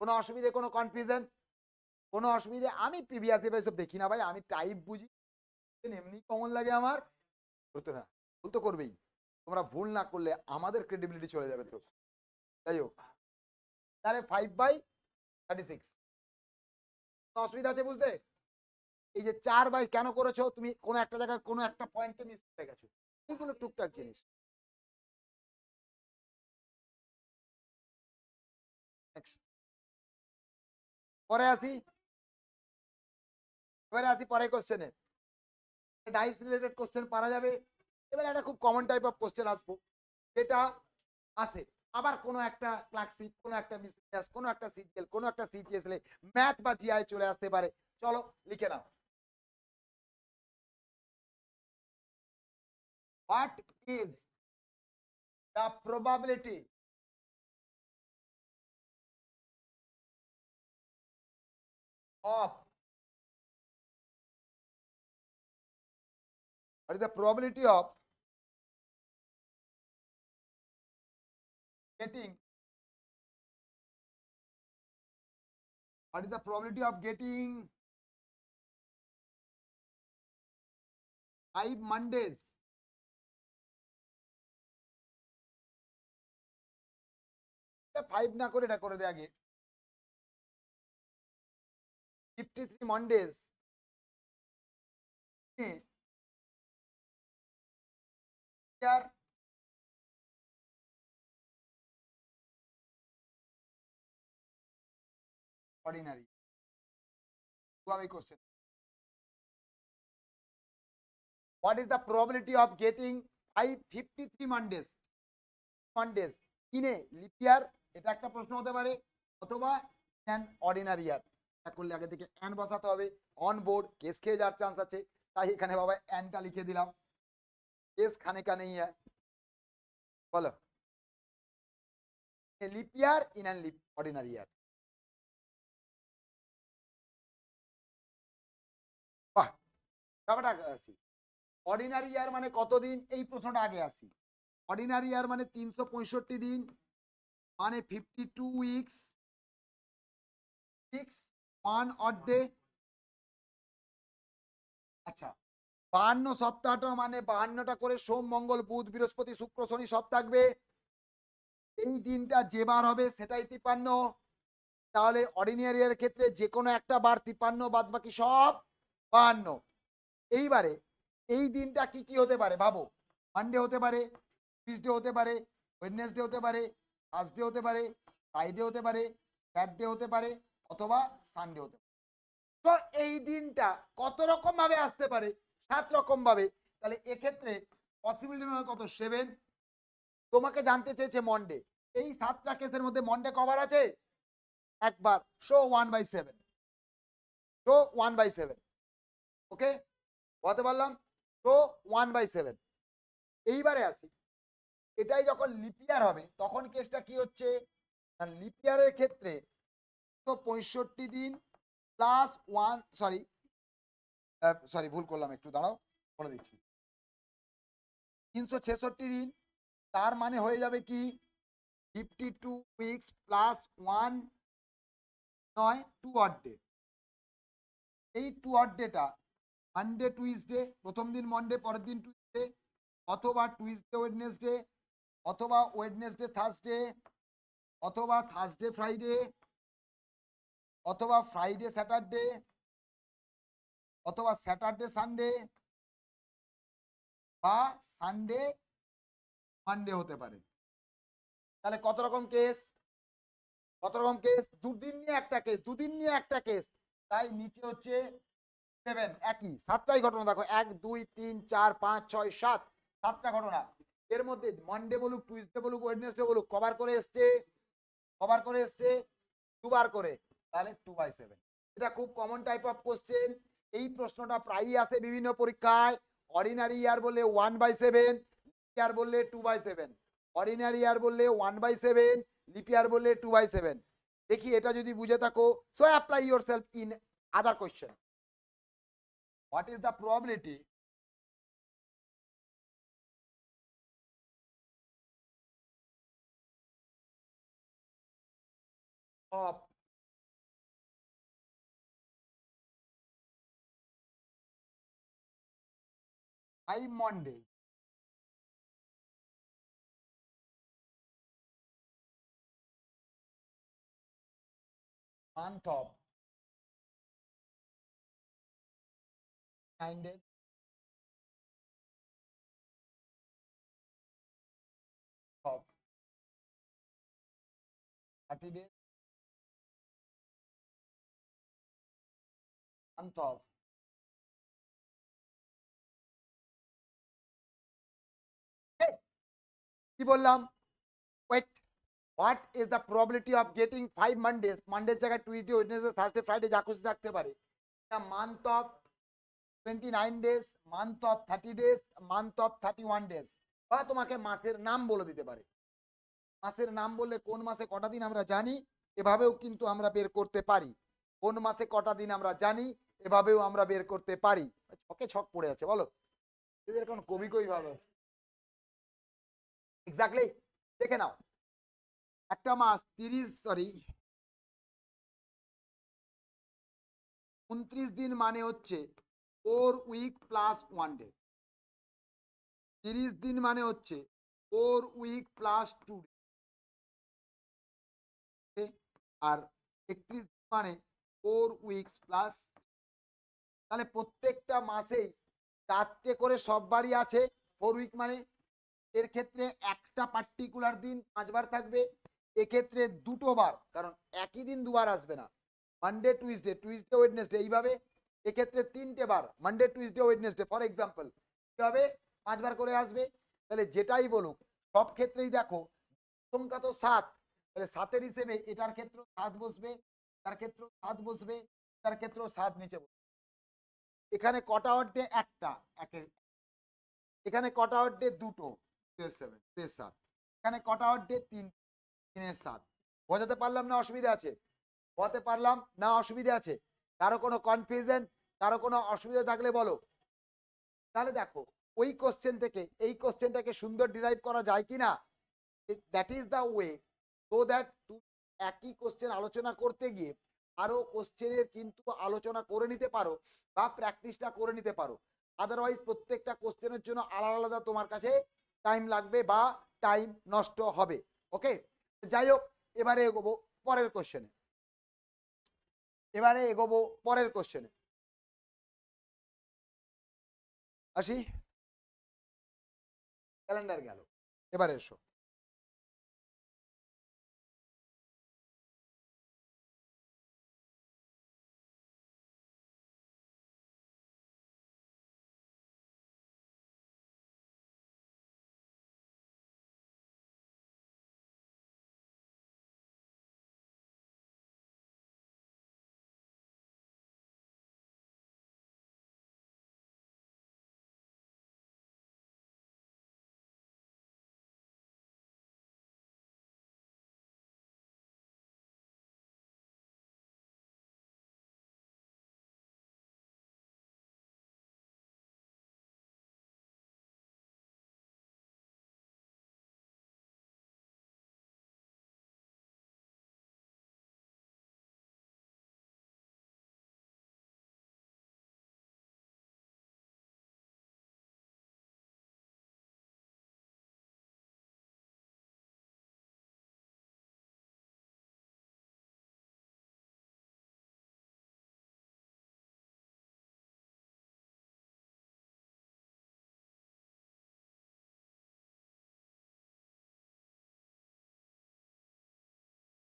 কোনো অসুবিধে, কোনো কনফিউশন, কোনো অসুবিধে? আমি প্রিভিয়াস পেপার সব দেখি না ভাই, আমি টাইপ বুঝি, এমনি কমন লাগে আমার, হতো না, ভুল তো করবেই, তোমরা ভুল না করলে আমাদের ক্রেডিবিলিটি চলে যাবে তো। যাই হোক, তাহলে 5/36 অসুবিধা আছে বুঝতে? এই এই যে 4 কেন করেছো, তুমি কোনো একটা জায়গায় কোনো একটা পয়েন্টকে মিস করে গেছো, এইগুলো টুকটাক জিনিস। Next. পরে আসি, এবারে আসি পরে কোশ্চেনে। ডাইস রিলেটেড কোশ্চেন পারা যাবে। এবারে একটা খুব কমন টাইপ অফ কোশ্চেন আসবো, যেটা আসে আবার কোনো একটা ক্লাসিক, কোনো একটা মিসলেনিয়াস, কোনো একটা সিজিএল, কোনো একটা সিজিএসএল, ম্যাথ বা জিআই চলে আসতে পারে। চলো লিখে নাও। What is the probability of, what is the probability of getting, what is the probability of getting 5 Mondays? Five না করে এটা করে দে আগে। 53 Mondays are ordinary. Question. What is the probability of getting 553 Mondays? Mondays in a leap year? এটা একটা প্রশ্ন হতে পারে, অথবা অ্যান অর্ডিনারি ইয়ার। করলে আগে থেকে অ্যান বসাতে হবে, অন বোর্ড কেস খেয়ে যাওয়ার চান্স আছে, তাই এখানে বাবা অ্যানটা লিখে দিলাম। কেস খানে কা নেই হ্যাঁ, বলো। Leap year in an leap ordinary year. বাহ, ব্যাপারটা আসি। অর্ডিনারি ইয়ার মানে কতদিন, এই প্রশ্নটা আগে আসি। অর্ডিনারি ইয়ার মানে 365 দিন, মানে 52 উইকস, 1 অড ডে। আচ্ছা, 52 সপ্তাহটা মানে 52টা করে সোম মঙ্গল বুধ বৃহস্পতি শুক্র শনি সব থাকবে। এই দিনটা যে বার হবে সেটাই 53। তাহলে অর্ডিনারি ইয়ারের ক্ষেত্রে যে কোনো একটা বার 53, বাদ বাকি সব 52। এইবারে এই দিনটা কি কি হতে পারে ভাবো। মানডে হতে পারে, টিউসডে হতে পারে, ওয়েডনেসডে হতে পারে, থার্সডে হতে পারে, ফ্রাইডে হতে পারে, স্যাটারডে হতে পারে, অথবা সানডে হতে পারে। তো এই দিনটা কত রকম ভাবে আসতে পারে, 7 রকম ভাবে। তাহলে এক্ষেত্রে পসিবিলিটি কত, 7। তোমাকে জানতে চেয়েছে মন্ডে, এই 7টা কেসের মধ্যে মন্ডে কভার আছে একবার, শো 1/7, শো 1/7। ওকে, বলতে পারলাম, শো 1/7। এইবারে আসি, এটাই যখন লিপিয়ার হবে তখন কেসটা কি হচ্ছে, লিপিয়ারের ক্ষেত্রে তো 65 দিন প্লাস 1, সরি সরি ভুল করলাম, একটু দাঁড়াও বলে দিচ্ছি। 366 দিন, তার মানে হয়ে যাবে কি 52 উইকস প্লাস 1, 2 অড ডে। এই 2 অড ডেটা মানডে টুইসডে, প্রথম দিন মন্ডে, পরের দিন টুইসডে, অথবা টুইসডে ওয়েডনেসডে, অথবা ওয়েডনেসডে থার্সডে, অথবা থার্সডে ফ্রাইডে, অথবা ফ্রাইডে স্যাটারডে, অথবা স্যাটারডে সানডে, বা সানডে মানডে হতে পারে। তাহলে কত রকম কেস, কত রকম কেস, দুদিন নিয়ে একটা কেস, দুদিন নিয়ে একটা কেস। তাই নিচে হচ্ছে 7, একই 7টাই ঘটনা। দেখো 1 2 3 4 5 6 7, 7টা ঘটনা। এর মধ্যে মন্ডে বলুক, টুইসডে বলুক, ওয়েডনেসডে বলুক, কভার করে এসছে, কভার করে এসছে 2 বার করে, তাহলে 2/7। এটা খুব কমন টাইপ অফ কোশ্চেন। এই প্রশ্নটা প্রায়ই আসে বিভিন্ন পরীক্ষায়। অর্ডিনারি ইয়ার বললে 1/7, ইয়ার বললে 2/7। অর্ডিনারি ইয়ার বললে 1/7, লিপ ইয়ার বললে 2/7। দেখি এটা যদি বুঝে থাকো, so apply your self in other question. What is the probability of five Monday month of 9 days, of 30 days, month of কি বললাম wait what is the probability of getting 5 Mondays মানডের জায়গায় টুইসডে ওয়েডনেসডে থার্সডে ফ্রাইডে যা খুশি থাকতে পারে month of 29 days, month of 30 days, month of 31 days, বা তোমাকে মাসের নাম বলে দিতে পারে। মাসের নাম বললে কোন মাসে কটা দিন আমরা জানি, এভাবেও কিন্তু আমরা বের করতে পারি। কোন মাসে কটা দিন আমরা জানি, এভাবেও আমরা বের করতে পারি। ছকে ছক পড়ে আছে বলো, এদের কোন কবি কই ভাবে এক্স্যাক্টলি। দেখে নাও, একটা মাস 29 দিন মানে হচ্ছে 4 উইক প্লাস 1 ডে। 30 দিন মানে হচ্ছে 4 উইক প্লাস 2 ডে, আর 31 মানে 4 উইকস প্লাস। তাহলে প্রত্যেকটা মাসেই 4টে করে সববারই আছে। 4 উইক মানে এর ক্ষেত্রে একটা পার্টিকুলার দিন 5 বার থাকবে, এক্ষেত্রে 2টো বার, কারণ একই দিন দুবার আসবে না। মানডে টুইসডে, টুইসডে ওয়েডনেসডে, এইভাবে এক্ষেত্রে 3টে বার, Monday Tuesday Wednesday for example কি হবে 5 বার করে আসবে। তাহলে যেটাই বলুক সব ক্ষেত্রেই দেখো সংখ্যা তো 7, তাহলে 7-এর হিসেবে এটার ক্ষেত্রেও 7 বসবে, তার ক্ষেত্রেও 7 বসবে, তার ক্ষেত্রেও 7 নিচে বসবে। এখানে কটা অর্ডে একটা, একের এখানে কটা অর্ডে 2টো, 7, এখানে কটা অর্ডে 3, 7। বোঝাতে পারলাম না অসুবিধা আছে? বোঝাতে পারলাম না অসুবিধা আছে? কারো কোনো কনফিউশন, কারো কোনো অসুবিধা থাকলে বলো। তাহলে দেখো ওই কোশ্চেন থেকে এই কোশ্চেনটাকে সুন্দর ডিরাইভ করা যায় কি না, that is the way, so that একই কোশ্চেন আলোচনা করতে গিয়ে আরো কোশ্চেনের কিন্তু আলোচনা করে নিতে পারো বা প্র্যাকটিসটা করে নিতে পারো। আদারওয়াইজ প্রত্যেকটা কোশ্চেনের জন্য আলাদা আলাদা তোমার কাছে টাইম লাগবে বা টাইম নষ্ট হবে। ওকে, যাই হোক, এবারে এগোবো পরের কোশ্চেনে। আসি, ক্যালেন্ডার গেল, এবারে এসো।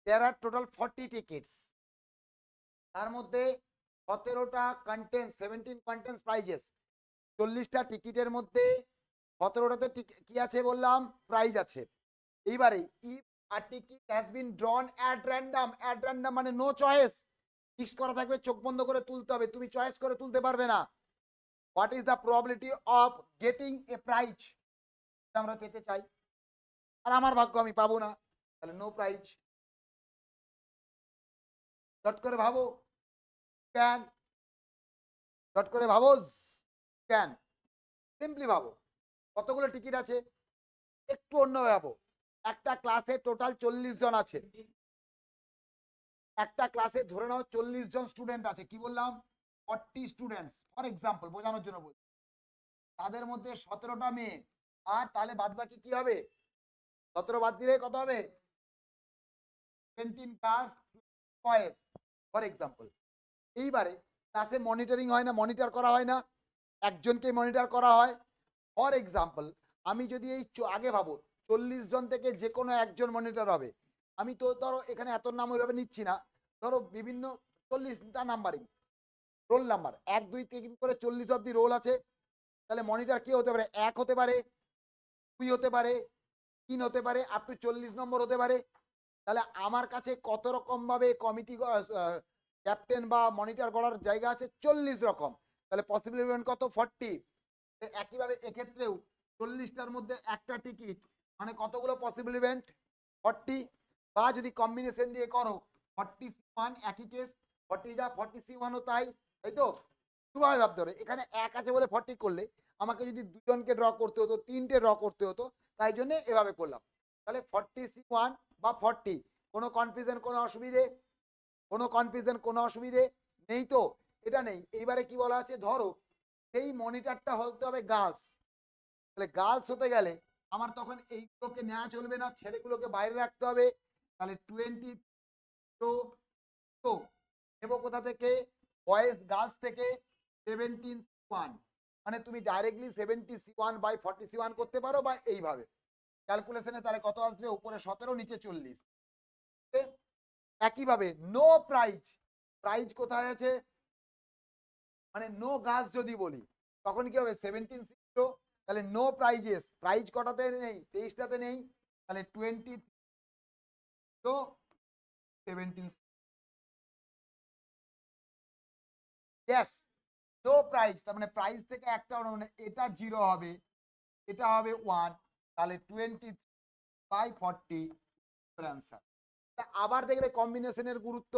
There are total 40 tickets, তার মধ্যে 17টা কন্টেন্টস, 17 কন্টেন্টস প্রাইজেস। 40টা টিকিটের মধ্যে 17টাতে কি আছে বললাম, প্রাইজ আছে। এইবারে if a ticket has been ড্রন at random মানে নো চয়েস, ফিক্সড করা থাকবে, চোখ বন্ধ করে তুলতে হবে, তুমি চয়েস করে তুলতে পারবে না। What is the probability of getting a prize, আমরা পেতে চাই, আর আমার ভাগ্য আমি পাবো না, তাহলে নো প্রাইজ। চট করে ভাবো ক্যান, চট করে ভাবো ক্যান, সিম্পলি ভাবো কতগুলো টিকিট আছে। একটু অন্য ভাবো, একটা ক্লাসে টোটাল 40 জন আছে, একটা ক্লাসে ধরে নাও 40 জন স্টুডেন্ট আছে, কি বললাম 40 স্টুডেন্টস ফর এক্সাম্পল বোঝানোর জন্য বলছি। তাদের মধ্যে 17টা মেয়ে, আর তাহলে বাদ বাকি কি হবে, 17 বাদ দিলে কত হবে, 17 ক্লাস বয়েজ ফর এক্সাম্পল। এইবারে ক্লাসে মনিটরিং হয় না, মনিটর করা হয় না, একজনকে মনিটর করা হয়। ফর এক্সাম্পল আমি যদি এই আগে ভাবো 40 জন থেকে যে কোনো একজন মনিটর হবে, আমি তো ধরো এখানে এত নাম ওইভাবে নিচ্ছি না, ধরো বিভিন্ন 40টা নাম্বারিং রোল নাম্বার 1 2 3 করে 40 অব্দি রোল আছে। তাহলে মনিটর কে হতে পারে? 1 হতে পারে, 2 হতে পারে, 3 হতে পারে, আপ টু 40 নম্বর হতে পারে। তাহলে আমার কাছে কত রকম ভাবে কমিটি ক্যাপ্টেন বা মনিটর করার জায়গা আছে? 40 রকম। তাহলে পসিবল ইভেন্ট কত? 40। একইভাবে এক্ষেত্রেও 40টার মধ্যে একটা টিকিট মানে কতগুলো পসিবল ইভেন্ট? 40। বা যদি কম্বিনেশন দিয়ে করো 40C1 একই কেস, 40 যা 40C1 ও তাই, তাই তো? দুভাবে ভাবতে হবে। এখানে 1 আছে বলে 40 করলে আমাকে যদি দুজনকে ড্র করতে হতো, 3টে ড্র করতে হতো, তাই জন্য এভাবে করলাম। তাহলে 40C1 বা 40, কোনো কনফিউশন, কোনো অসুবিধে? কোনো কনফিউশন, কোনো অসুবিধে নেই তো? এটা নেই। এইবারে কি বলা আছে, ধরো সেই মনিটরটা হতে হবে গার্লস। তাহলে গার্লস হতে গেলে আমার তখন এইগুলোকে নেওয়া চলবে না, ছেলেগুলোকে বাইরে রাখতে হবে। তাহলে 20 তো নেবো কোথা থেকে? বয়েজ গার্লস থেকে 17C1, মানে তুমি ডাইরেক্টলি 70C1/40C1 করতে পারো, বা এইভাবে ক্যালকুলেশনে তাহলে কত আসবে? উপরে 17 নিচে 40। একইভাবে নো প্রাইজ, প্রাইজ কোথায় আছে? মানে নো গার্লস যদি বলি তখন কি হবে? 17 তাহলে নো প্রাইজেস, প্রাইজ কটাতে নেই? 23টাতে নেই। তাহলে 20 তো 17, ইয়েস, নো প্রাইজ। তার মানে প্রাইজ থেকে একটা মানে এটা 0 হবে, এটা হবে 1, তাহলে 20/40 অ্যান্সার। আবার দেখলে কম্বিনেশনের গুরুত্ব,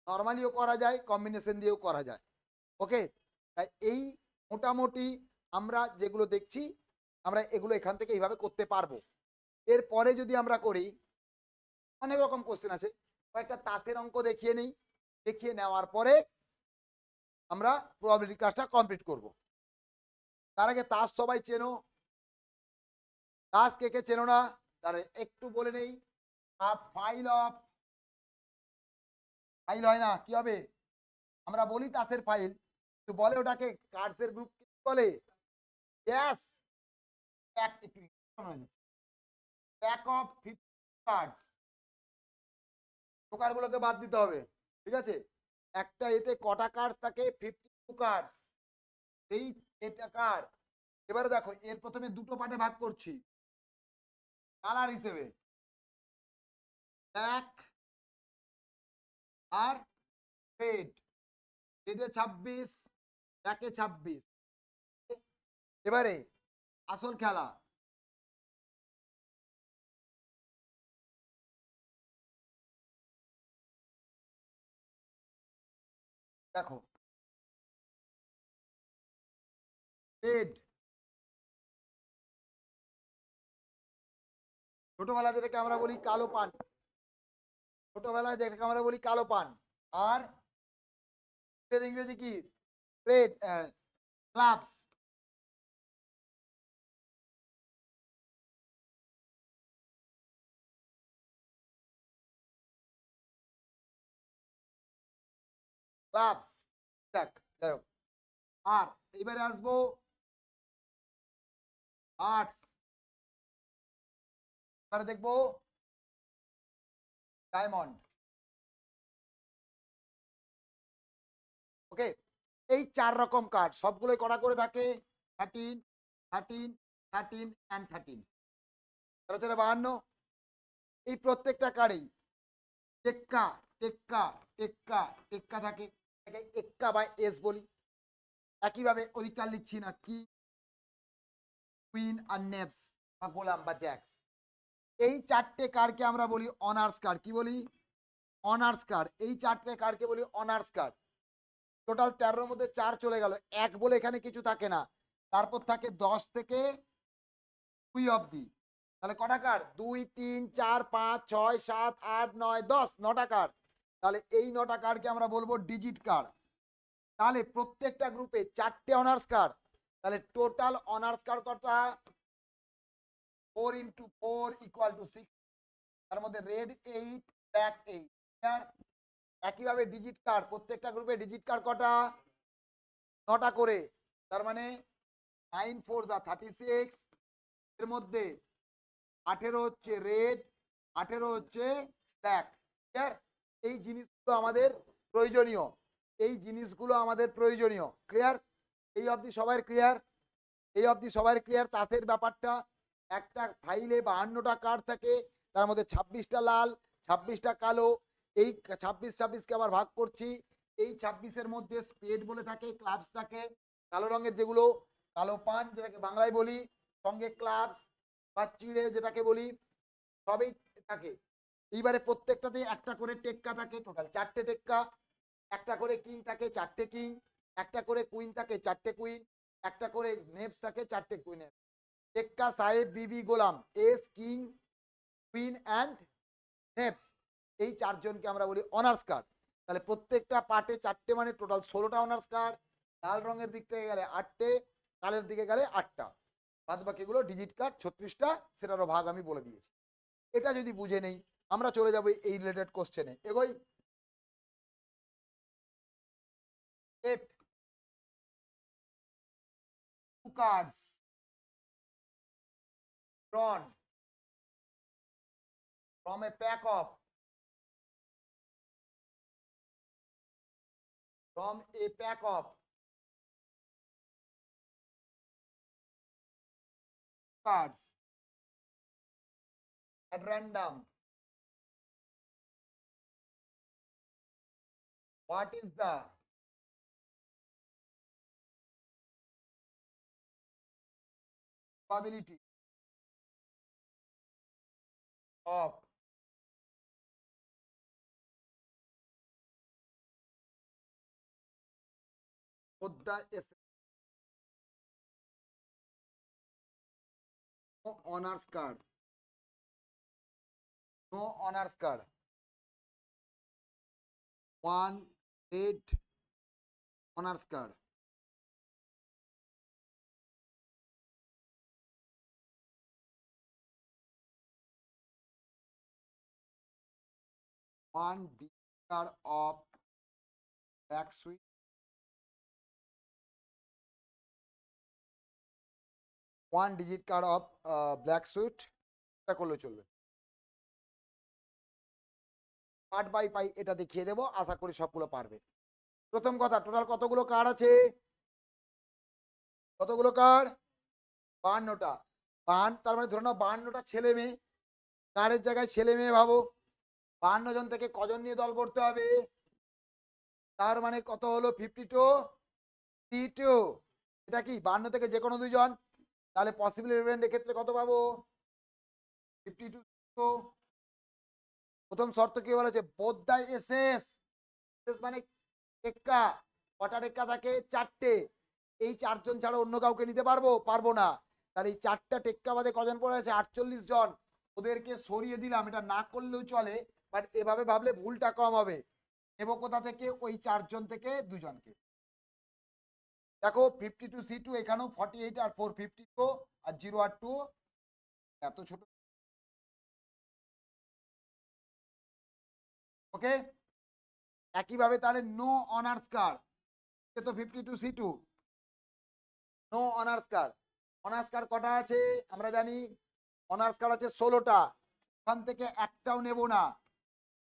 নর্মালিও করা যায়, কম্বিনেশন দিয়েও করা যায়। ওকে, তাই এই মোটামুটি আমরা যেগুলো দেখছি, আমরা এগুলো এখান থেকে এইভাবে করতে পারবো। এরপরে যদি আমরা করি, অনেক রকম কোশ্চেন আছে, কয়েকটা তাসের অঙ্ক দেখিয়ে নেই, দেখিয়ে নেওয়ার পরে আমরা প্রবাবিলিটি ক্লাসটা কমপ্লিট করব। তার আগে তাস সবাই চেনো, তাস কে কে চেনো না তার একটু বলে নেই। ফাইল অফ, ফাইল হয় না, কি হবে? আমরা বলি তাসের ফাইল, তো বলে ওটাকে কার্ডসের গ্রুপ বলে। ইয়েস, প্যাক, একটু প্যাক অফ 50 কার্ডস। জোকার গুলোকে বাদ দিতে হবে, ঠিক আছে? একটা এতে কটা কার্ডস থাকে? 52 কার্ডস। এই এটা কার্ড। এবারে দেখো এর প্রথমে দুটো পার্টে ভাগ করছি কালার হিসেবে, ব্ল্যাক আর রেড। রেডে 26, ব্ল্যাকে 26। এবারে আসল খেলা, দেখো রেড, ছোটবেলা যেটাকে আমরা বলি কালো পান, ছোটবেলায় যেটাকে আমরা বলি কালো পান। আর ইংরেজি কি? Red clubs. ক্লাবস, দেখ যাই হোক। আর এবারে আসবো আর্টস, এবারে দেখবো ডায়মন্ড। ওকে, এই 4 রকম কার্ড সবগুলোই কটা করে থাকে? 13, 13, 13 অ্যান্ড 13, 13 52। এই প্রত্যেকটা কার্ডেই টেক্কা টেক্কা টেক্কা টেক্কা থাকে, এক্কা বা এস বলি। একইভাবে ওদিকটা লিখছি না, কি কুইন আর নেপস বা গোলাম বা জ্যাক্স। এই 4টে কার্ডকে আমরা বলি অনার্স কার্ড। কি বলি? Honours card. এই 4টে কার্ডকে বলি অনার্স কার্ড। টোটাল 13 মধ্যে 4 চলে গেল, এক বলে এখানে কিছু থাকে না। তারপর থাকে 10 থেকে 2 অবধি। তাহলে কটা কার্ড? 2 3 4 5 6 7 8 9 10, 9টা কার্ড। তাহলে এই 9টা কার্ডকে আমরা বলবো ডিজিট কার্ড। তাহলে প্রত্যেকটা গ্রুপে 4টে অনার্স কার্ড। তাহলে টোটাল অনার্স কার্ড কটা? 4 × 4 = 6। তার মধ্যে রেড 8, ব্ল্যাক 8। একইভাবে ডিজিট কার্ড, প্রত্যেকটা গ্রুপে ডিজিট কার্ড কটা? 9টা করে। তার মানে 9 4 যা 36, এর মধ্যে 18 হচ্ছে রেড, 18 হচ্ছে ব্ল্যাক। ক্লিয়ার? এই জিনিসগুলো আমাদের প্রয়োজনীয়, এই জিনিসগুলো আমাদের প্রয়োজনীয়। ক্লিয়ার? এই অবধি সবাই ক্লিয়ার? এই অবধি সবাই ক্লিয়ার? তাসের ব্যাপারটা, একটা ফাইলে 52টা কার্ড থাকে, তার মধ্যে 26টা লাল, 26টা কালো। এই 26-26কে আবার ভাগ করছি। এই 26-এর মধ্যে স্পেড বলে থাকে, ক্লাবস থাকে, কালো রঙের যেগুলো, কালো পান যেটাকে বাংলায় বলি, সঙ্গে ক্লাবস বা চিড়ে যেটাকে বলি, সবই থাকে। এইবারে প্রত্যেকটাতে একটা করে টেক্কা থাকে, টোটাল 4টে টেক্কা। একটা করে কিং থাকে, 4টে কিং। একটা করে কুইন থাকে, 4টে কুইন। একটা করে নেপস থাকে, 4টে কুইনের। টেক্কা, সাহেব, বিবি, গোলাম, এস, কিং, কুইন অ্যান্ড নেপস, এই 4জনকে আমরা বলি অনার্স কার্ড। তাহলে প্রত্যেকটা পার্টে 4টে, মানে টোটাল 16টা অনার্স কার্ড। লাল রঙের দিক থেকে গেলে 8টে, কালের দিকে গেলে 8টা। বাদ বাকিগুলো ডিজিট কার্ড 36টা, সেটারও ভাগ আমি বলে দিয়েছি। এটা যদি বুঝে নেই, আমরা চলে যাবো এই রিলেটেড কোশ্চেনে। এগোই। F, 2 cards drawn from a pack of, from a pack of cards at random. What is the probability of both the no honors card, no honors card, one red honors card, one digit card of black suit, one digit card of black suit। এটা করলে চলবে। Part by pi এটা দেখিয়ে দেবো, আশা করি সবগুলো পারবে। প্রথম কথা, টোটাল কতগুলো কার্ড আছে? কতগুলো কার্ড? 52টা। তার মানে ধরে নাও 52টা ছেলে মেয়ে। কার্ডের জায়গায় ছেলে মেয়ে ভাবো। 52 জন থেকে কজন নিয়ে দল করতে হবে? তার মানে কত হলো? 52 C2। এটা কি 52 থেকে যে কোনো দুইজন? তাহলে পসিবল ইভেন্টের ক্ষেত্রে কত পাবো? 52। প্রথম শর্ত কি বলেছে? বোথ দ্য এসএস, মানে টেক্কা। কটা টেক্কা থাকে? 4টে। এই 4জন ছাড়া অন্য কাউকে নিতে পারবো? পারবো না। তাহলে এই 4টা টেক্কা বাদে কজন পড়ে আছে? 48 জন। ওদেরকে সরিয়ে দিলাম, এটা না করলেও চলে, বাট এভাবে ভাবলে ভুলটা কম হবে। নেব কোথা থেকে? ওই 4জন থেকে দুজনকে। দেখো 52 C2, এখানেও 48 আর 4 52, আর 0 আর 2 এত ছোট। ওকে, একইভাবে তাহলে নো অনার্স কার্ড, তো 52 C2, no honours card. Honours card কটা আছে আমরা জানি? অনার্স কার্ড আছে 16টা। ওখান থেকে একটাও নেব না।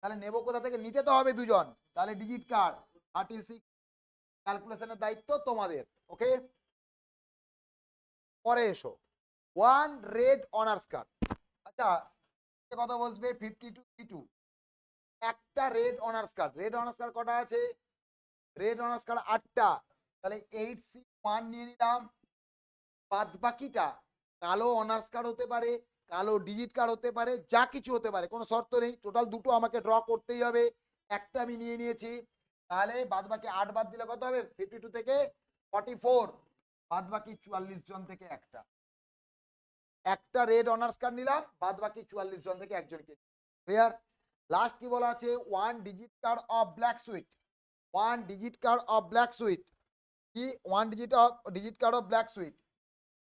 তাহলে নেব কোথা থেকে? নিতে তো হবে দুজন। তাহলে ডিজিট কার্ড 36, ক্যালকুলেশনের দায়িত্ব তোমাদের। ওকে, পরে এসো। One red honours card. আচ্ছা, কত বসবে? 52 C2, একটা red honours card. Red honours card কটা আছে? রেড অনার্স কার্ড 8টা। তাহলে 8C1 নিয়ে নিলাম। বাদ বাকিটা কালো অনার্স কার্ড হতে পারে, কালো ডিজিট কার্ড হতে পারে, যা কিছু হতে পারে, কোনো শর্ত নেই। টোটাল দুটো আমাকে ড্র করতেই হবে। একটা আমি নিয়ে নিয়েছি। তাহলে বাদ বাকি 8 বাদ দিলে কত হবে? 52 থেকে 44, বাদ বাকি 44 জন থেকে একটা। একটা রেড অনার্স কার্ড নিলাম, বাদ বাকি 44 জন থেকে একজনকে। ক্লিয়ার? লাস্ট কি বলা আছে? One digit card of black suit. One digit card of black suit কি? One digit card of black suit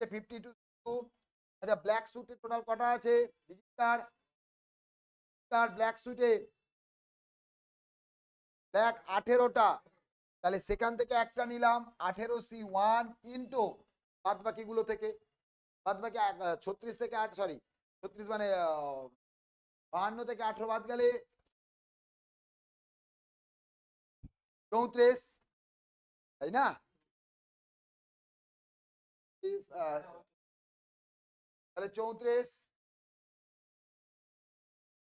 52। আচ্ছা, ব্ল্যাক সুইটে টোটাল কটা আছে? ডিজিট কার্ড, ব্ল্যাক সুইটে ব্ল্যাক 18টা। তাহলে সেখান থেকে একটা নিলাম 18C1 ইন্টু বাদ বাকিগুলো থেকে, বাদ বাকি 36 থেকে 8, সরি 36 মানে 52 থেকে 18 বাদ গেলে 34, তাই না? তাহলে 34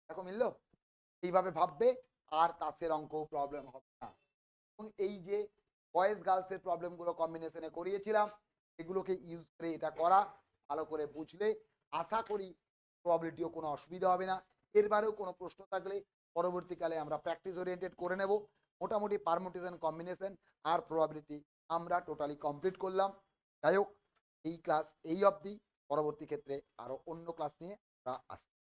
দেখো মিললো। এইভাবে ভাববে, আর তাসের অঙ্ক প্রবলেম হবে না। এবং এই যে বয়েজ গার্লসের প্রবলেমগুলো কম্বিনেশনে করিয়েছিলাম, এগুলোকে ইউজ করে এটা করা, ভালো করে বুঝলে আশা করি প্রবাবিলিটিও কোনো অসুবিধা হবে না। এরবারেও কোনো প্রশ্ন থাকলে পরবর্তীকালে আমরা প্র্যাকটিস ওরিয়েন্টেড করে নেব। মোটামুটি পারমুটেশন কম্বিনেশন আর প্রবাবিলিটি আমরা টোটালি কমপ্লিট করলাম। যাই হোক, এই ক্লাস এই অবধি, পরবর্তী ক্ষেত্রে আরো অন্য ক্লাস নিয়ে আমরা আসছি।